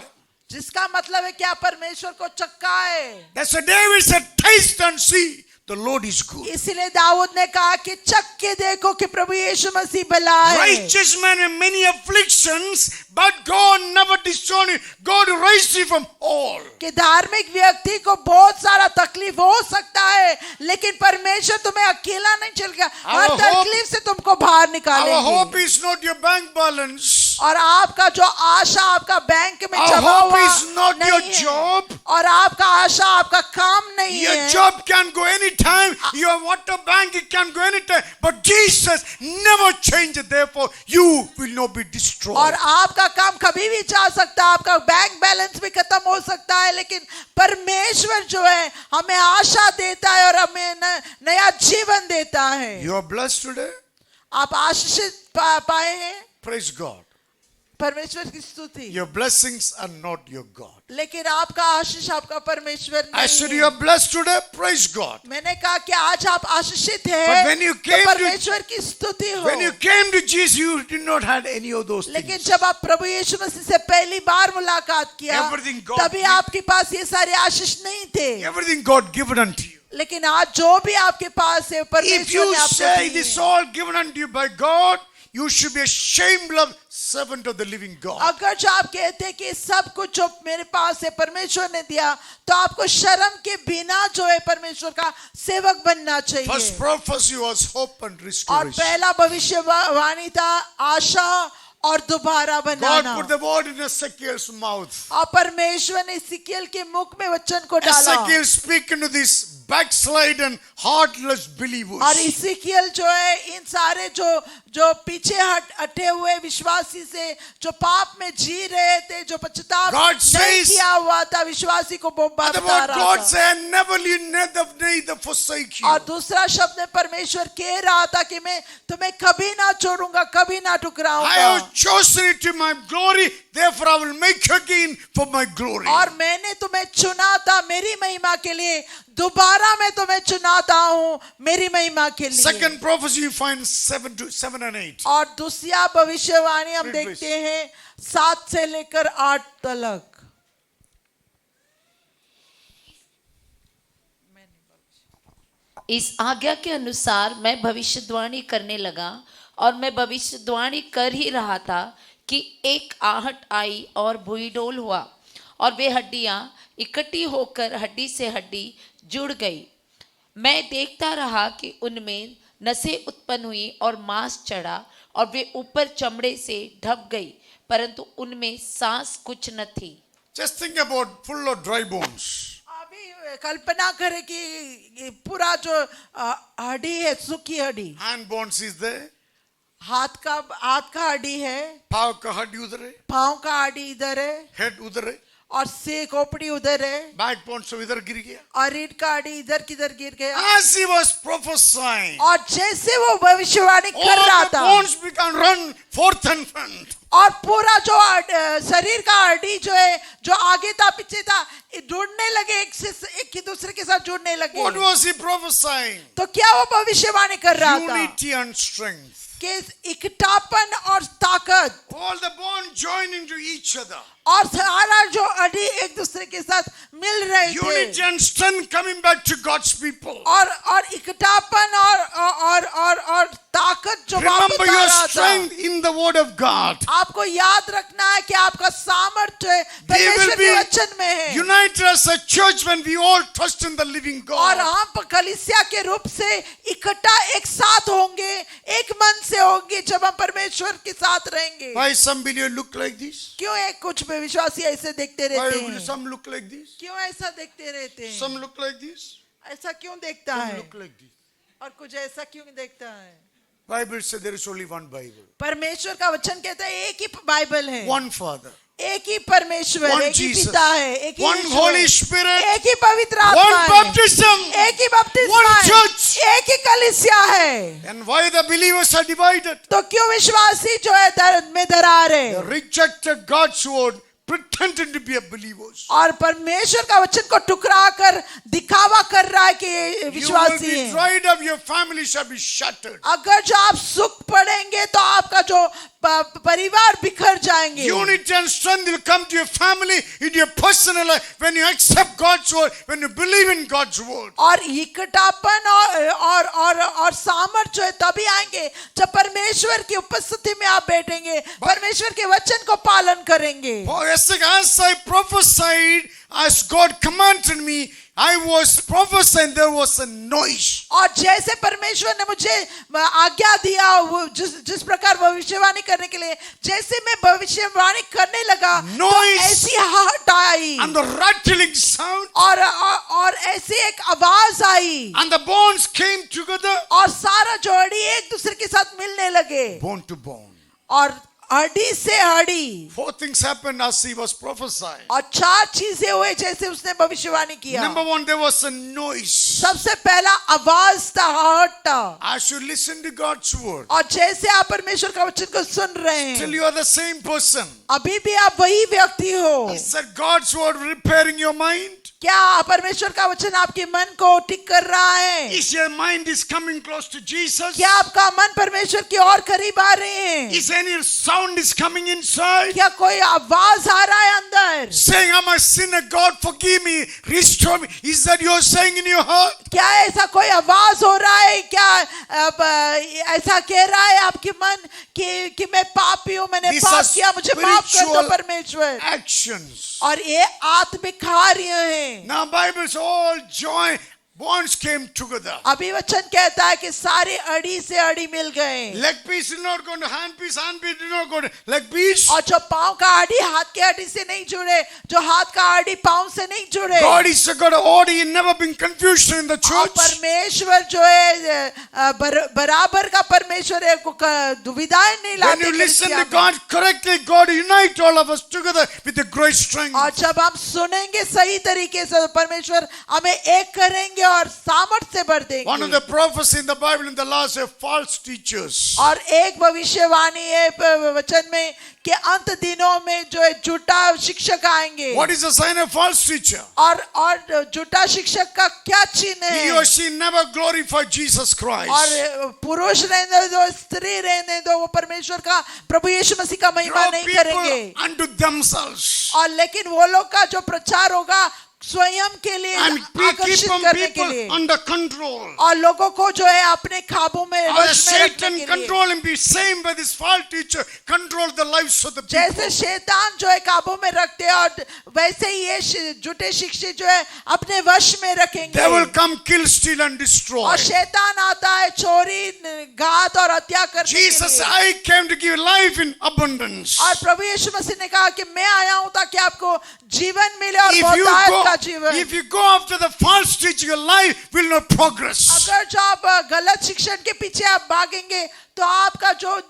जिसका मतलब है कि आप परमेश्वर को चक्का है। That's what David said, taste and see the Lord is good. इसीलिए दाऊद ने कहा कि चख के देखो कि प्रभु यीशु मसीह भला है। Righteous man in many afflictions, but God never disowned you. God raised you from all. कि धार्मिक व्यक्ति को बहुत सारा तकलीफ हो सकता है, लेकिन परमेश्वर तुम्हें अकेला नहीं चलेगा, हर Our hope- तकलीफ से तुमको बाहर Our hope निकालेंगे। is not your bank balance. और आपका जो आशा आपका बैंक में Our जमा hope हुआ is not your नहीं है, job. और आपका आशा आपका काम नहीं Your है। job can go anytime. Your water bank it can go anytime. But Jesus never changes. Therefore, you will not be destroyed. और आपका काम कभी भी जा सकता है, आपका बैंक बैलेंस भी खत्म हो सकता है, लेकिन परमेश्वर जो है हमें आशा देता है और हमें नया जीवन देता है। You are blessed today. आप आशीषित पाए हैं, Praise God. परमेश्वर की स्तुति। Your blessings are not your God. लेकिन आपका आशीष आपका परमेश्वर I said नहीं you है। are blessed today. Praise God. मैंने कहा कि आज आप आशीषित But हैं, when you तो came to- परमेश्वर की स्तुति हो। When you came to Jesus, you did not have any of those लेकिन things. जब आप प्रभु यीशु मसीह से पहली बार मुलाकात किया, Everything God तभी gave- आपके पास ये सारे आशीष नहीं थे। Everything God given unto you. लेकिन आज जो भी आपके पास है If परमेश्वर you ने आपको say दी this है। all given unto you by God, you should be a shameless servant of the living God. अगर जो आप कहते हैं कि सब कुछ जो मेरे पास है परमेश्वर ने दिया, तो आपको शर्म के बिना जो है परमेश्वर का सेवक बनना चाहिए। First prophecy was hope and और restoration. पहला भविष्यवाणी था आशा और दोबारा God banana. put the word in Ezekiel's mouth. और परमेश्वर ने इस्राएल के मुख में वचन को डाला। Ezekiel speaking to these backslidden, heartless believers. और इस्राएल जो है इन सारे जो पीछे हटे हुए विश्वासी से जो पाप में जी रहे थे, जो पश्चाताप God नहीं says- किया हुआ था, विश्वासी को वो And the बता word रहा God था। said, never leave, neither forsake you. और दूसरा शब्द में परमेश्वर कह रहा था कि मैं तुम्हें कभी ना छोड़ूंगा, कभी ना I ठुकराऊंगा। have chosen it to my glory, therefore I will make you again for my glory. और मैंने तुम्हें चुना था मेरी महिमा के लिए, दोबारा मैं तुम्हें चुनाता हूँ मेरी महिमा के लिए। Second prophecy you find 7 and 8. और दूसरा भविष्यवाणी हम Read, देखते हैं 7 से लेकर 8 तक। इस आज्ञा के अनुसार मैं भविष्यवाणी करने लगा, और मैं भविष्यवाणी कर ही रहा था कि एक आहट आई और भूईडोल हुआ, और वे हड्डियां इकट्ठी होकर हड्डी से हड्डी जुड़ गई। मैं देखता रहा कि उनमें नसें उत्पन्न हुई और मांस चढ़ा, और वे ऊपर चमड़े से ढप गई, परंतु उनमें सांस कुछ न थी। Just think about full of dry bones. अभी कल्पना करें कि पूरा जो हड्डी है, सूखी हड्डी, Hand bones is there. हाथ का हड्डी है, पाँव का हड्डी उधर है. पाँव का हड्डी इधर है, Head उधर है. और से खोपड़ी उधर है, Back bones सब इधर गिर गया. और रीढ़ का हड्डी इधर किधर गिर गया। As he was prophesying, और जैसे वो भविष्यवाणी कर रहा all the था, bones began run forth and front. और पूरा जो शरीर का हड्डी जो है, जो आगे था पीछे था, जुड़ने लगे, एक ही दूसरे के साथ जुड़ने लगे। What was he prophesying? तो क्या वो भविष्यवाणी कर रहा था Unity and strength. कि इकट्ठापन और ताकत, All the bones joining to each other. और सारा जो हड्डी एक दूसरे के साथ मिल रहे Unity थे, and strength coming back to God's people. और इकट्ठापन और ताकत जो वापस Remember आ your रहा था। strength in the word of God. आपको याद रखना है कि आपका सामर्थ्य We will परमेश्वर be के वचन में है। united as a church when we all trust in the living और God. हम कलीसिया के रूप से इकट्ठा एक साथ होंगे, एक मन से होंगे जब हम परमेश्वर के साथ रहेंगे। Why some believers look like this? क्यों एक कुछ विश्वासी ऐसे देखते Why रहते will हैं? some look like this? क्यों ऐसा देखते रहते हैं? Some look like this? ऐसा क्यों देखता Some है? look like this. और कुछ ऐसा क्यों देखता है? Bible says there is only one Bible. परमेश्वर का वचन कहता है एक ही बाइबल है, One Father. एक ही परमेश्वर, One एक ही Jesus. पिता है, एक ही One यीशु Holy है, Spirit. एक ही पवित्र आत्मा One है, baptism. एक ही बपतिस्मा One है, church. एक ही कलीसिया है। And why the believers are divided? तो क्यों विश्वासी जो है दर्द में दरार They है, rejected God's word, pretending to be a believers. और परमेश्वर का वचन को टुकरा कर दिखावा कर रहा है कि ये You will विश्वासी be है। dried up, your family shall be shattered. अगर जो आप सुख पड़ेंगे तो आपका जो परिवार बिखर जाएंगे। Unity and strength will come to your family, in your personal life, when you accept God's word, when you believe in God's word. और इकट्ठापन और सामर्थ जो है तभी आएंगे जब परमेश्वर की उपस्थिति में आप बैठेंगे, परमेश्वर के वचन को पालन करेंगे। As I prophesied, as God commanded me, I was prophesying, there was a noise. और जैसे परमेश्वर ने मुझे आज्ञा दिया, वो जिस प्रकार भविष्यवाणी करने के लिए, जैसे मैं भविष्यवाणी करने लगा, तो Noise. ऐसी आहट आई, And the rattling sound, और ऐसी एक आवाज आई, and the bones came together, और सारा जोड़ी एक दूसरे के साथ मिलने लगे, bone to bone. और हड्डी से हड्डी। 4 things happened as he was prophesying. और 4 चीजें हुए जैसे उसने भविष्यवाणी किया। Number 1, there was a noise. सबसे पहला आवाज था, आहट था। As you listen to God's word, और जैसे आप परमेश्वर का वचन को सुन रहे till हैं, you are the same person. अभी भी आप वही व्यक्ति हो। Is that God's word repairing your mind? क्या परमेश्वर का वचन आपके मन को ठीक कर रहा है? Is your mind is coming close to Jesus? क्या आपका मन परमेश्वर की ओर करीब आ रहे हैं? Is any sound sound is coming inside? क्या कोई आवाज आ रहा है अंदर? Saying, I'm a sinner, God forgive me, restore me. Is that you're saying in your heart? क्या ऐसा कोई आवाज हो रहा है? क्या ऐसा कह रहा है आपके मन कि मैं पापी हूँ, मैंने These पाप are किया, मुझे माफ कर दो spiritual परमेश्वर? actions. और ये आत्मिक कार्य हैं। Now Bible's all joy bonds came together. अभी वचन कहता है कि सारी अड़ी से अड़ी मिल गए, Leg piece did not go to hand piece did not go to leg piece. और जो पाँव का अड़ी हाथ के अड़ी से नहीं जुड़े, जो हाथ का अड़ी पाँव से नहीं जुड़े। God is a God of order. He never been confusion in the और church. परमेश्वर जो है बराबर का परमेश्वर है, को दुविधाएं नहीं When लाते you listen कलीसिया to में। God correctly, God unite all of us together with a great strength. और जब हम सुनेंगे सही तरीके से, तो परमेश्वर हमें एक करेंगे और सामर्थ्य से भर देंगे। One of the prophecies in the Bible in the last are false teachers. और एक भविष्यवाणी है वचन में कि अंत दिनों में जो है झूठा शिक्षक आएंगे। What is the sign of false teacher? और झूठा शिक्षक का क्या चिन्ह He है? or she never glorify Jesus Christ. और पुरुष रहने दो, स्त्री रहने दो, वो परमेश्वर का, प्रभु यीशु मसीह का महिमा Draw नहीं people करेंगे। unto themselves. और लेकिन वो लोग का जो प्रचार होगा स्वयं के लिए, And we keep आकर्षित on करने के people लिए, under control. और लोगों को जो है अपने काबू में, Or वश में रखने Satan के लिए। control him, be same by this false teacher control the lives of the people. जैसे शैतान जो है काबू में रखते हैं, और वैसे ही ये झूठे शिक्षक जो है अपने वश में रखेंगे। They will come, kill, steal and destroy. और शैतान आता है चोरी, घात और हत्या करने के Jesus, लिए। I came to give life in abundance. और प्रभु यीशु मसीह ने कहा कि मैं आया हूं ताकि आपको जीवन मिले और If बहुतायत का जीवन। you go after the false teaching, your life will not progress. अगर जो आप गलत शिक्षण के पीछे आप भागेंगे, तो आपका जो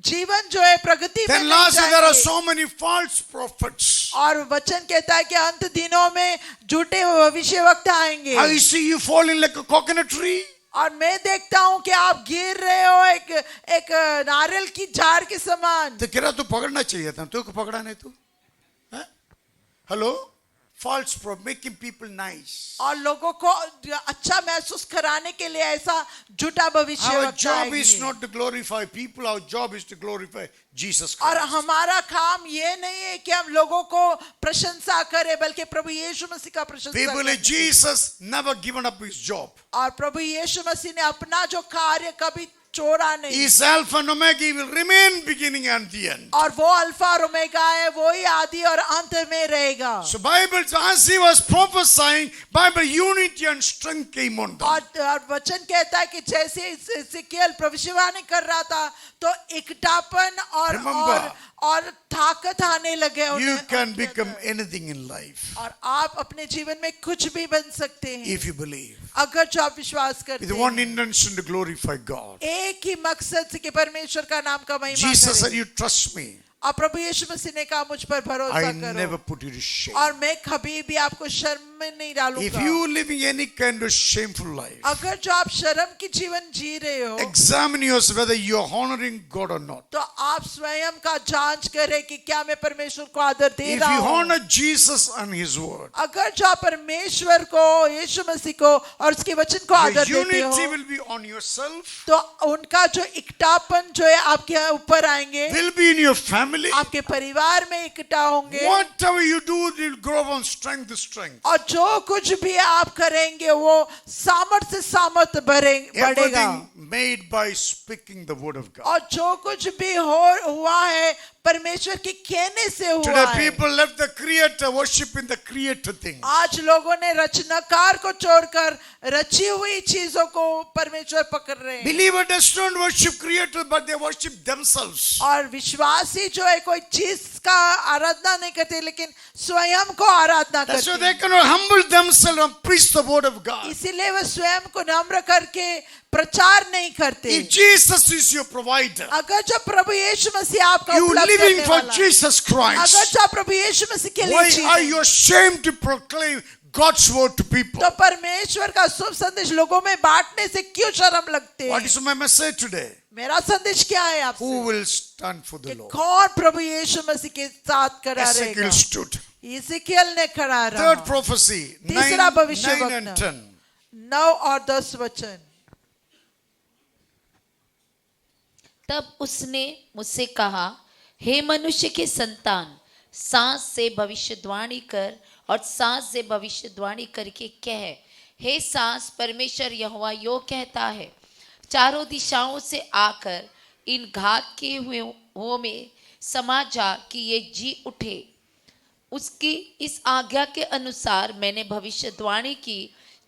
जीवन जो है प्रगति में Then नहीं lastly, there are जाएंगे। so many false prophets. और वचन कहता है कि अंत दिनों में झूठे भविष्यवक्ता आएंगे। I see you falling like a coconut tree. और मैं देखता हूं कि आप गिर रहे हो एक नारियल की झाड़ के समान। तो कह रहा तू पकड़ना चाहिए था, तू पकड़ा नहीं तू? Hello, false prophet making people nice. और लोगों को अच्छा महसूस कराने के लिए ऐसा झूठा Our भविष्यवक्ता job is आएंगे। not to glorify people. Our job is to glorify Jesus और Christ. हमारा काम ये नहीं है कि हम लोगों को प्रशंसा करें, बल्कि प्रभु यीशु मसीह का प्रशंसा People करें। like Jesus never given up his job. और प्रभु यीशु मसीह ने अपना जो कार्य कभी छोड़ा नहीं। He is Alpha and Omega. He will remain beginning and the end. और वो अल्फा और ओमेगा है, वो ही आदि और अंत में रहेगा। So Bible, as he was prophesying, Bible unity and strength came on them. और वचन कहता है कि जैसे एजेकियल भविष्यवाणी कर रहा था, तो एकटापन Remember, और ताकत आने लगे You उन्हें can उनके become अंदर। anything in life और आप अपने जीवन में कुछ भी बन सकते हैं, if you believe. अगर जो आप विश्वास करते With one हैं। intention to glorify God. एक ही मकसद से कि परमेश्वर का नाम का महिमा Jesus said, करें। "You trust me. और प्रभु यीशु मसीह ने कहा मुझ पर भरोसा I करो, never put you to shame." और मैं कभी भी आपको शर्म में नहीं If डालूंगा। you living any kind of shameful life, अगर जो आप शर्म की जीवन जी रहे हो, examine yourself whether you are honoring God or not. तो आप स्वयं का जांच करें कि क्या मैं परमेश्वर को आदर दे If रहा you हूँ। honor Jesus and His word, अगर जो आप परमेश्वर को, यीशु मसीह को और उसके वचन को your आदर देते unity हो, will be on yourself, तो उनका जो इकट्ठापन जो है आपके ऊपर आएंगे, will be in your family. आपके परिवार में इकट्ठा होंगे। Whatever you do, it will grow on strength to strength. और जो कुछ भी आप करेंगे वो सामर्थ्य से सामर्थ्य बढ़ेगा। Everything made by speaking the word of God. और जो कुछ भी हुआ है परमेश्वर के कहने से हुआ Today है। people left the creator, worshiping the creator thing. आज लोगों ने रचनाकार को छोड़कर रची हुई चीजों को परमेश्वर पकड़ रहे हैं। Believer does not worship creator, but they worship themselves. और विश्वासी जो है कोई चीज का आराधना नहीं करते, लेकिन स्वयं को आराधना That's why करते they हैं। cannot humble themselves and preach the word of God. इसीलिए वो स्वयं को नम्र करके प्रचार नहीं करते। If Jesus is your provider, अगर जो प्रभु यीशु मसीह आपका you उपलब्ध living करने for वाला है, Jesus अगर Christ, जो आप प्रभु यीशु मसीह के लिए why जीते are हैं, you ashamed to proclaim God's word to people? तो परमेश्वर का शुभ संदेश लोगों में बांटने से क्यों शर्म लगते What हैं? is my message today? मेरा संदेश क्या है आपसे? Who will stand for the कि Lord? कौन प्रभु यीशु मसीह के साथ खड़ा रहेगा? Ezekiel stood. इज़ेकियल ने खड़ा रहा। Third prophecy, 9 तीसरा भविष्यवक्ता। and 10. 9 और 10 वचन। तब उसने मुझसे कहा, हे मनुष्य के संतान, सांस से भविष्यवाणी कर और सांस से भविष्यवाणी करके कह, हे सांस, परमेश्वर यहोवा यो कहता है, चारों दिशाओं से आकर इन घात किए हुओं में समा जा कि ये जी उठे। उसकी इस आज्ञा के अनुसार मैंने भविष्यवाणी की,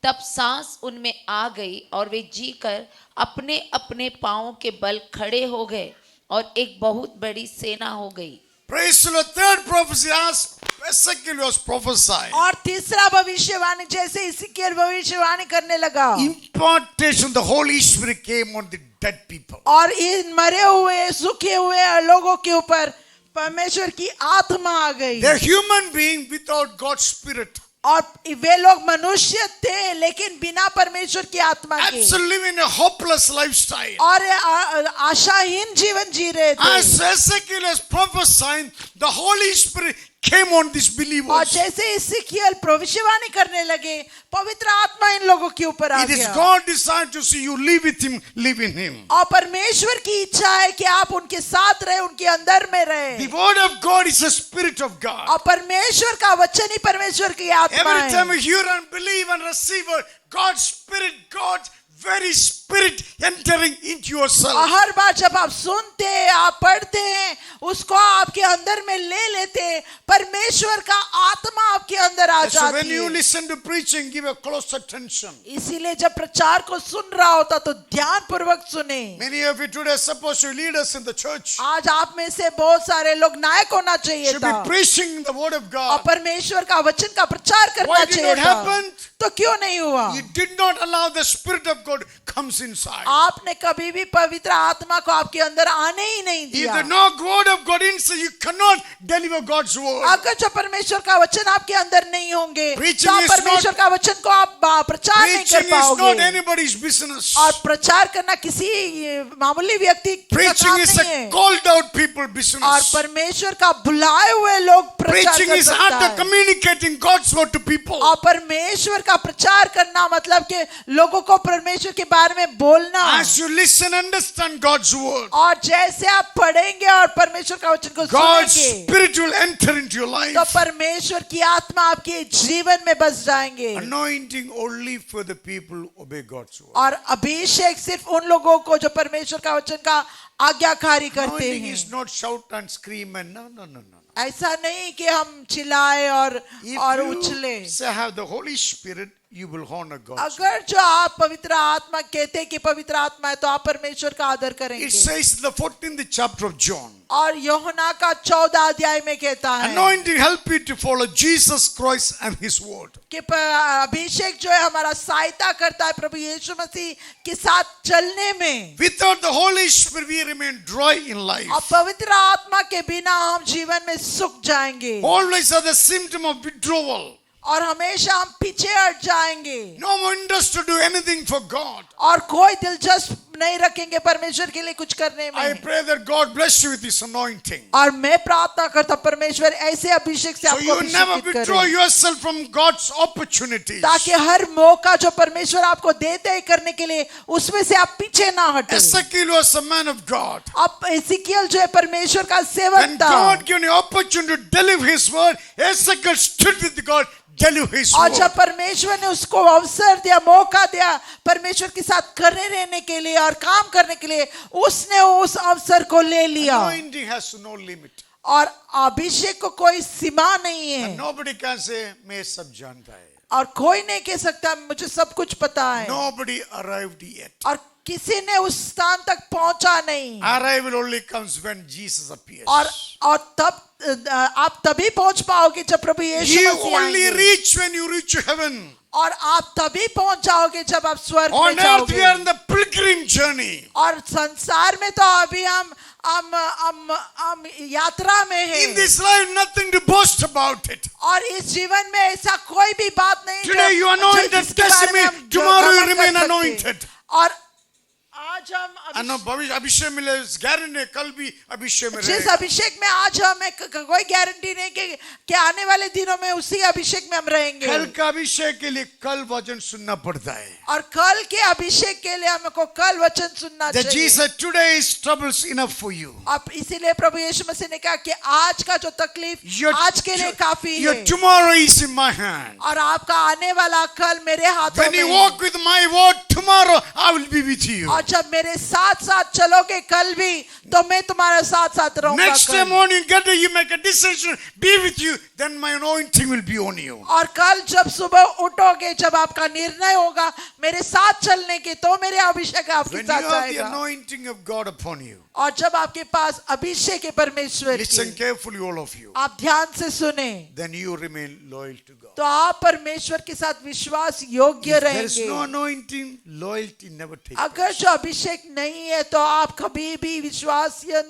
तब सांस उनमें आ गई और वे जी कर अपने अपने पांवों के बल खड़े हो गए और एक बहुत बड़ी सेना हो गई। Praise the Lord. Third prophecy as Ezekiel was prophesying. और तीसरा भविष्यवाणी जैसे इस्राएल भविष्यवाणी करने लगा, Impartation of the Holy Spirit came on the dead people. और इन मरे हुए सूखे हुए लोगों के ऊपर परमेश्वर की आत्मा आ गई। They're human being without God's Spirit. और वे लोग मनुष्य थे लेकिन बिना परमेश्वर की आत्मा के, Absolutely living a hopeless lifestyle. और आशाहीन जीवन जी रहे थे। As Ezekiel was prophesying, the Holy Spirit came on these और believers. जैसे इस्राएल भविष्यवाणी करने लगे, पवित्र आत्मा इन लोगों के ऊपर आ It is गया। God's desire to see you live with Him, live in Him. और परमेश्वर की इच्छा है कि आप उनके साथ रहे, उनके अंदर में रहे। The Word of God is the Spirit of God. और परमेश्वर का वचन ही परमेश्वर की आत्मा Every time है। you hear and believe and receive God's Spirit, God's very Spirit entering into और yourself. हर बार जब आप सुनते हैं, आप पढ़ते हैं, उसको आपके अंदर में ले लेते हैं, परमेश्वर का आत्मा आपके अंदर आ So when जाती you है। listen to preaching, give a close attention. इसीलिए जब प्रचार को सुन रहा होता तो ध्यान पूर्वक सुने। Many of you today are supposed to lead us in the church. आज आप में से बहुत सारे लोग नायक होना चाहिए Should था be preaching the Word of और God. परमेश्वर का वचन का प्रचार करना Why did चाहिए not था, happen? तो क्यों नहीं हुआ? You did not allow the Spirit of God comes inside. आपने कभी भी पवित्र आत्मा को आपके अंदर आने ही नहीं If दिया। there is no Word of God inside, you cannot deliver God's word. अगर जो परमेश्वर का वचन आपके अंदर नहीं होंगे Preaching तो आप is परमेश्वर का वचन को आप प्रचार नहीं Preaching कर is not पाओगे। anybody's business. और प्रचार करना किसी मामूली व्यक्ति का Preaching काम is नहीं a है, called out people और business. परमेश्वर का बुलाए हुए लोग प्रचार Preaching कर is सकता art of है। communicating God's word to people. और परमेश्वर का प्रचार करना मतलब कि लोगों को परमेश्वर के बारे में बोलना। As you listen, understand God's word, और जैसे आप पढ़ेंगे और परमेश्वर का वचन को God's सुनेंगे Spirit will enter into your life. तो परमेश्वर की आत्मा आपके जीवन में बस जाएंगे। Anointing only for the people who obey God's word. और अभिषेक सिर्फ उन लोगों को जो परमेश्वर का वचन का आज्ञाकारी करते Anointing हैं। is not shout and scream and no. ऐसा नहीं कि हम चिल्लाए और If उछले। you say have the Holy Spirit, you will honor God. अगर जो आप पवित्र आत्मा कहते हैं कि पवित्र आत्मा है तो आप परमेश्वर का आदर It करेंगे। says in the 14th chapter of John, और यूहन्ना का 14 अध्याय में कहता है anointing help you to follow Jesus Christ and His word. कि अभिषेक जो है हमारा सहायता करता है प्रभु यीशु मसीह के साथ चलने में। Without the Holy Spirit, we remain dry in life. और पवित्र आत्मा के बिना हम जीवन में सूख जाएंगे Always are the symptom of withdrawal. और हमेशा हम पीछे हट जाएंगे No more interest to do anything for God. और कोई दिलचस्प नहीं रखेंगे परमेश्वर के लिए कुछ करने I में। pray that God bless you with this anointing. और मैं प्रार्थना करता परमेश्वर ऐसे अभिषेक से So आपको you never अभिषेकित withdraw करे yourself from God's opportunities. ताकि हर मौका जो परमेश्वर आपको देते हैं करने के लिए उसमें से आप पीछे ना हटे। Ezekiel was a man of God. अब एजिकियल जो है परमेश्वर का सेवक When था God gave an opportunity to deliver His word, Ezekiel stood with God, deliver His और word. जब परमेश्वर ने उसको अवसर दिया, मौका दिया परमेश्वर के साथ खड़े रहने के लिए और काम करने के लिए, उसने उस अवसर को ले लिया। Anointing has no limit. और अभिषेक को कोई सीमा नहीं है Nobody can say, मैं सब जानता है. और कोई नहीं कह सकता मुझे सब कुछ पता है। Nobody arrived yet. और किसी ने उस स्थान तक पहुंचा नहीं। Arrival only comes when Jesus appears. और तब आप तभी पहुंच पाओगे जब प्रभु यीशु You मसीह only आएंगे। reach when you reach heaven. और आप तभी पहुंच जाओगे जब आप स्वर्ग में On earth जाओगे। we are in the pilgrim journey. और संसार में तो अभी हम यात्रा में In हैं। this life, nothing to boast about it. और इस जीवन में ऐसा कोई भी बात नहीं Today you are anointed, जिसके बारे में Casimir. हम Tomorrow you घमंड कर remain सकते। anointed. और आज हम अनो भविष्य अभिषेक मिले गारंटी कल भी अभिषेक में जिस रहेगा। अभिषेक में आज हम कोई गारंटी नहीं कि आने वाले दिनों में उसी अभिषेक में हम रहेंगे। कल का अभिषेक के लिए कल वचन सुनना पड़ता है। और कल के अभिषेक के लिए हमको कल वचन सुनना The चाहिए। Jesus today is troubles enough for you. अब इसीलिए प्रभु यीशु मसीह ने कहा कि आज का जो तकलीफ आज के लिए काफी your है tomorrow is in my hand. और आपका आने वाला कल मेरे हाथों When में you है। walk with my word tomorrow, I will be with you. और जब मेरे साथ साथ चलोगे कल भी तो मैं तुम्हारे साथ साथ रहूंगा Next कल। morning, you make a decision, be with you, then my anointing will be on you. और कल जब सुबह उठोगे जब आपका निर्णय होगा मेरे साथ चलने की तो मेरे अभिषेक आपके When you साथ have the जाएगा। anointing of God upon you, और जब आपके पास अभिषेक है परमेश्वर listen की, carefully, all of you, आप ध्यान से सुने then you remain loyal to God. तो आप परमेश्वर के साथ विश्वास योग्य If there is रहेंगे। no anointing, loyalty never takes अगर place. जो अभिषेक नहीं है तो आप कभी भी विश्वसनीयता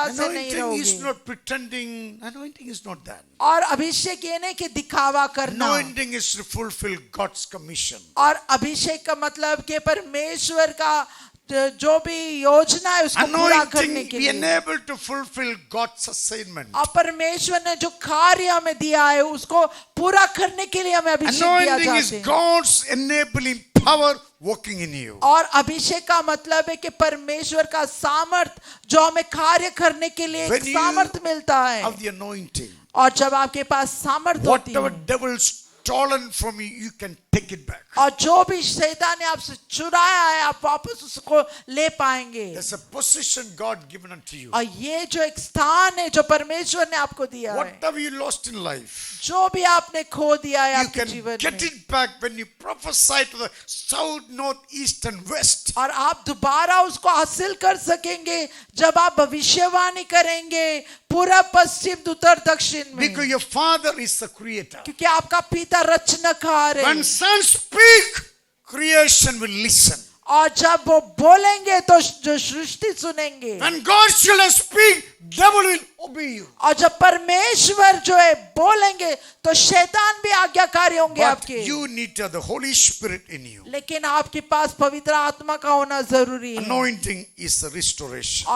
से नहीं Anointing is रहोगे। not pretending. Anointing is not that. और अभिषेक ये नहीं कि दिखावा करना। Anointing is to fulfill God's commission. और अभिषेक का मतलब कि परमेश्वर का जो भी योजना है उसको पूरा करने Anointing के be लिए। enabled to fulfill God's assignment. और परमेश्वर ने जो कार्य हमें दिया है उसको पूरा करने के लिए हमें अभिषेक दिया Anointing is जाता है। God's enabling power working in you. और अभिषेक का मतलब है कि परमेश्वर का सामर्थ जो हमें कार्य करने के लिए एक When you सामर्थ मिलता है। Of the anointing, और जब आपके पास सामर्थ होती whatever है devil stolen from you, you can take it back. और जो भी शैतान ने आपसे चुराया है आप वापस उसको ले पाएंगे। There's a position God given unto you. और ये जो एक स्थान है जो परमेश्वर ने आपको दिया है, Whatever you lost in life, जो भी आपने खो दिया है you आपके can जीवन get में, it back when you prophesy to the south, north, east and west. और आप दोबारा उसको हासिल कर सकेंगे जब आप भविष्यवाणी करेंगे पूर्व पश्चिम उत्तर दक्षिण में। Because your father is the creator. क्योंकि आपका पिता रचनाकार है। When sons speak, creation will listen. और जब वो बोलेंगे तो जो सृष्टि सुनेंगे। When God's children speak, devil will obey you. और जब परमेश्वर जो है बोलेंगे तो शैतान भी आज्ञाकारी होंगे But आपके। you need to have the Holy Spirit in you. लेकिन आपके पास पवित्र आत्मा का होना जरूरी है। Anointing is the restoration.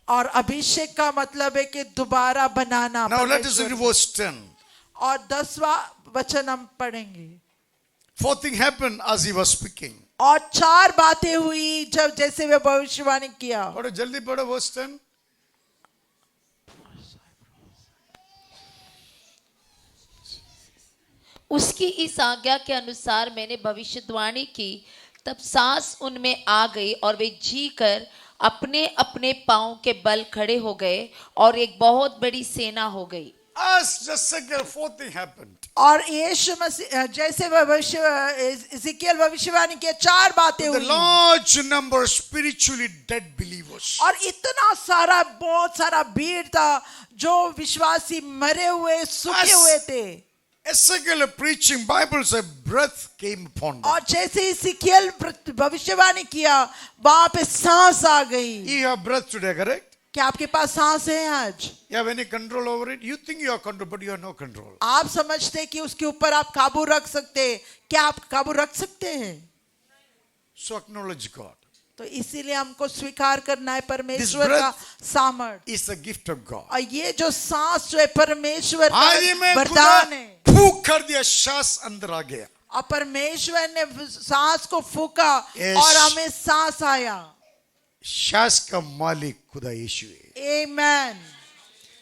और अभिषेक का मतलब है कि दोबारा बनाना। Now let us read परमेश्वर। verse 10. और 10वां वचन हम पढ़ेंगे। Fourth thing happened as he was speaking. और 4 बातें हुई जब जैसे वे भविष्यवाणी किया। पढ़ो जल्दी पढ़ो verse 10. उसकी इस आज्ञा के अनुसार मैंने भविष्यवाणी की, तब सांस उनमें आ गई और वे जी कर अपने अपने पांव के बल खड़े हो गए और एक बहुत बड़ी सेना हो गई। As just second, fourth thing happened. और यीशु मसीह जैसे इज़िकियल भविष्यवाणी की 4 बातें The हुई large number of spiritually dead believers. और इतना सारा बहुत सारा भीड़ था जो विश्वासी मरे हुए सूखे हुए थे। Ezekiel preaching, Bible says breath came upon them. और जैसे इज़िकियल भविष्यवाणी किया वहां पे सांस आ गई। You have breath today, correct? क्या आपके पास सांस है आज? You have any control over it? You think you have control, but you have no control. आप समझते हैं कि उसके ऊपर आप काबू रख सकते हैं, क्या आप काबू रख सकते हैं? So acknowledge God. तो इसीलिए हमको स्वीकार करना है परमेश्वर This का breath सामर्थ। is the gift of God. और ये जो सांस जो है परमेश्वर का आज में वरदान है। खुदा फूंक कर दिया, श्वास अंदर आ गया। और परमेश्वर ने सांस को फूका Yes. और हमें सांस आया। श्वास का मालिक खुदा यीशु है। Amen।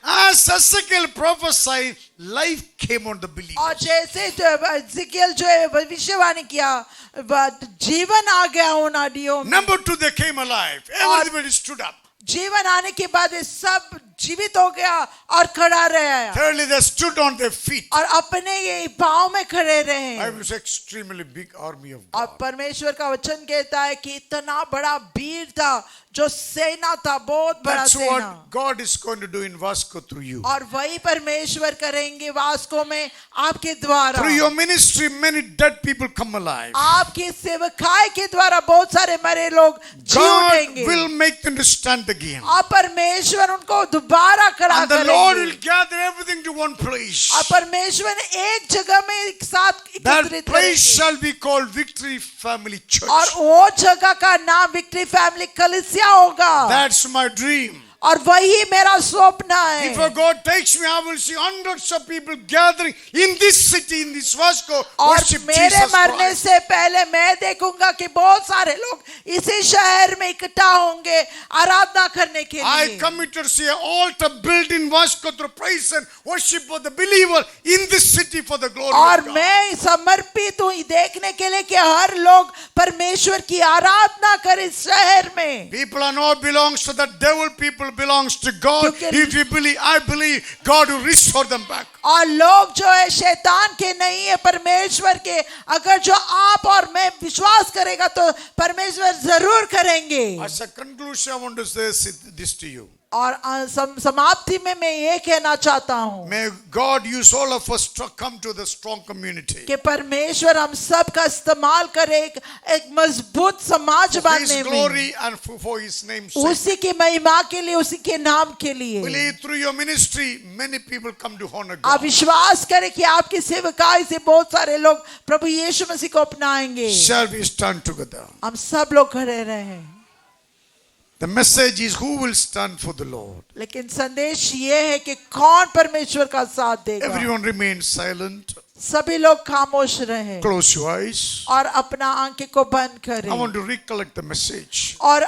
As Ezekiel prophesied, life came on the believer. और जैसे इज़िकियल जो है भविष्यवाणी किया जीवन आ गया उन हड्डियों में। Number 2, they came alive. Everybody stood up. जीवन आने के बाद ये सब जीवित हो गया और खड़ा रहा। Thirdly, they stood on their feet. और अपने ये पाँव में खड़े रहे। I was extremely big army of और God. परमेश्वर का वचन कहता है कि इतना बड़ा भीड़ था जो सेना था, बहुत बड़ा That's सेना। what God is going to do in Vasco through you. और वही परमेश्वर करेंगे वास्को में आपके द्वारा। Through your ministry, many dead people come alive. आपकी सेवकाई के द्वारा बहुत सारे मरे लोग जी God उठेंगे। will make them to stand again. और परमेश्वर उनको दोबारा खड़ा And the Lord करेंगे will gather everything to one place. और परमेश्वर एक जगह में एक साथ That एकत्रित place करेंगे shall be called Victory Family Church. और वो जगह का नाम विक्ट्री फैमिली कलीसिया होगा That's my dream. और वही मेरा स्वप्न If है God takes me, I will see hundreds of people gathering in this city, in this Vasco, और worship मेरे Jesus मरने Christ. से पहले मैं देखूंगा कि बहुत सारे लोग इसी शहर में इकट्ठा होंगे आराधना करने के I लिए committed to see an altar built in Vasco to praise and worship for the believer in this city for the glory और of God. मैं समर्पित हूँ देखने के लिए कि हर लोग परमेश्वर की आराधना करे इस शहर में People are not belongs to the devil, people belongs to God. क्योंकि- If you believe, I believe, God will restore them back. और लोग जो है शैतान के नहीं है परमेश्वर के अगर जो आप और मैं विश्वास करेगा तो परमेश्वर जरूर करेंगे As a conclusion, I want to say this to you. और समाप्ति में मैं ये कहना चाहता हूँ May God use all of us to come to the strong community. कि परमेश्वर हम सब का इस्तेमाल करे एक मजबूत समाज For His बनने में glory and for His name's sake. उसी की महिमा के लिए उसी के नाम के लिए Believe through your ministry, many people come to honor आप God. विश्वास करें कि आपकी सेवकाई से बहुत सारे लोग प्रभु यीशु मसीह को अपनाएंगे Shall we stand together? हम सब लोग खड़े रहे The message is who will stand for the Lord. लेकिन संदेश ये है कि कौन परमेश्वर का साथ देगा Everyone remain silent. सभी लोग खामोश रहे Close your eyes. और अपना आंखें को बंद करें I want to recollect the message. और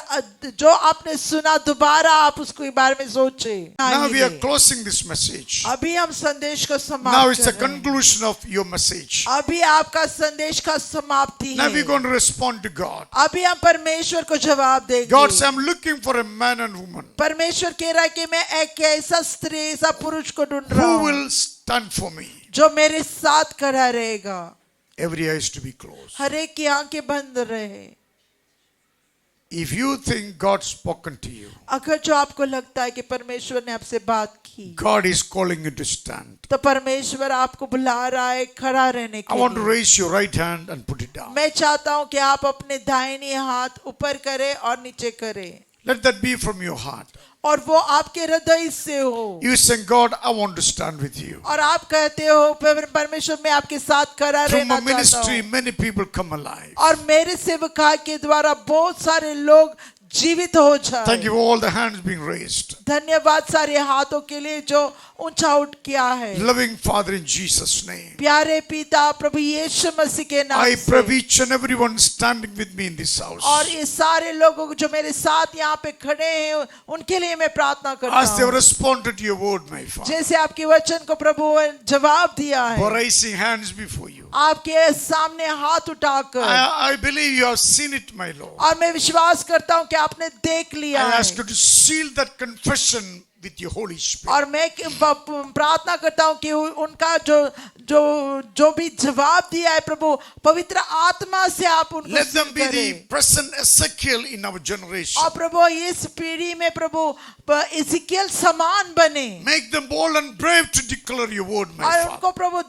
जो आपने सुना दोबारा आप उसके बारे में सोचे Now we are closing this message. अभी हम संदेश को Now समाप्त it's a कर रहे हैं conclusion of your message. अभी आपका संदेश का समाप्ति Now we're है going to respond to God. अभी हम परमेश्वर को जवाब देंगे God said, I'm looking for a man and woman परमेश्वर कह रहा है कि मैं एक ऐसा स्त्री ऐसा पुरुष को ढूंढ रहा who हूँ will stand for me. जो मेरे साथ खड़ा रहेगा Every eye is to be closed. हर एक की आंखें बंद रहे If you think God's spoken to you, अगर जो आपको लगता है कि परमेश्वर ने आपसे बात की God is calling you to stand. तो परमेश्वर आपको बुला रहा है खड़ा रहने I के want to लिए raise your right hand and put it down. मैं चाहता हूं कि आप अपने दाहिने हाथ ऊपर करें और नीचे करें Let that be from your heart. और वो आपके हृदय से हो You say, God, I want to stand with you. और आप कहते हो परमेश्वर मैं आपके साथ खड़ा Through रहना my चाहता ministry, हूं many people come alive. और मेरे सेवकाई के द्वारा बहुत सारे लोग जीवित हो Thank जाए you for all the hands being raised. धन्यवाद सारे हाथों के लिए जो ऊंचा उठ किया है Loving Father, in Jesus' name, प्यारे पिता प्रभु यीशु मसीह के नाम I pray से each and everyone standing with me in this house. और ये सारे लोगों जो मेरे साथ यहाँ पे खड़े हैं उनके लिए मैं प्रार्थना करता As they have हूँ responded to your word, my Father, जैसे आपके वचन को प्रभु ने जवाब दिया for है raising hands before you. आपके सामने हाथ उठाकर I believe you have seen it, my Lord. और मैं विश्वास करता हूँ कि आपने देख लिया I है ask you to seal that confession with your Holy Spirit. और मैं प्रार्थना करता हूँ कि उनका जो भी जवाब दिया है प्रभु पवित्र आत्मा से आप उनको Let them be करें। the present Ezekiel in our generation. और प्रभु इस पीढ़ी में प्रभु इज़िकियल समान बने Make them bold and brave to declare your word, my और Father. उनको प्रभु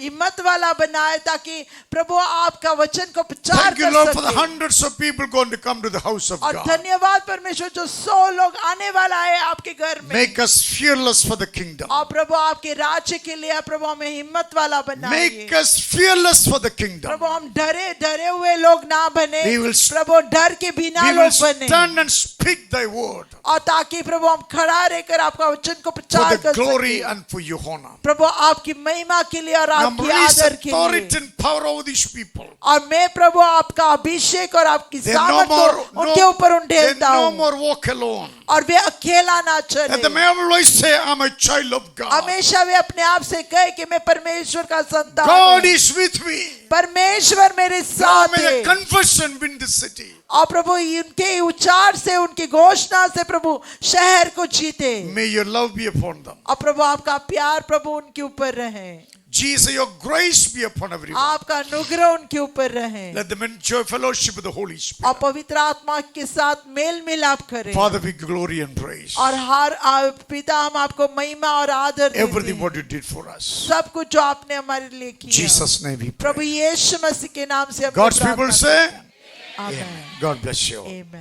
हिम्मत वाला बनाए ताकि प्रभु आपका वचन को प्रचार Thank you, कर Lord, for the सके hundreds of people going to come to the house of और God. धन्यवाद परमेश्वर जो 100 लोग आने वाला है आपके घर में Make us fearless for the kingdom. और प्रभु आपके राज्य के लिए प्रभु हमें हिम्मत वाला बनाइए Make us fearless for the kingdom. प्रभु हम डरे हुए लोग ना बने We will प्रभु डर के बिना We लोग will बने stand and speak thy word और ताकि प्रभु हम खड़ा रहकर आपका वचन को for प्रचार the कर glory सके and for your honor. प्रभु आपकी महिमा के लिए और Now आपकी release आदर के authority लिए and power over these people. और मैं प्रभु आपका अभिषेक और आपकी They no सामर्थ more, को उनके ऊपर they उंडेलता no हूँ more walk alone. और वे अकेला ना Let them चले always say, I'm a child of God. हमेशा वे अपने आप से कहे कि मैं परमेश्वर का संतान God हूँ is with me. परमेश्वर मेरे Now साथ may है the confession win the city. और प्रभु उनके उच्चार से उनकी घोषणा से प्रभु शहर को जीते May your love be upon them. और प्रभु आपका प्यार प्रभु उनके ऊपर रहे Jesus, your grace be upon everyone. आपका अनुग्रह उनके ऊपर रहे Let them enjoy fellowship with the Holy और Spirit. पवित्र आत्मा के साथ मेल मिलाप करें Father, we glory and praise और हर पिता हम आपको महिमा और आदर देते everything हैं what you did for us. सब कुछ जो आपने हमारे लिए किया Jesus' name we Prabhu pray. यीशु मसीह के नाम से हम God's people say, amen God bless you. Amen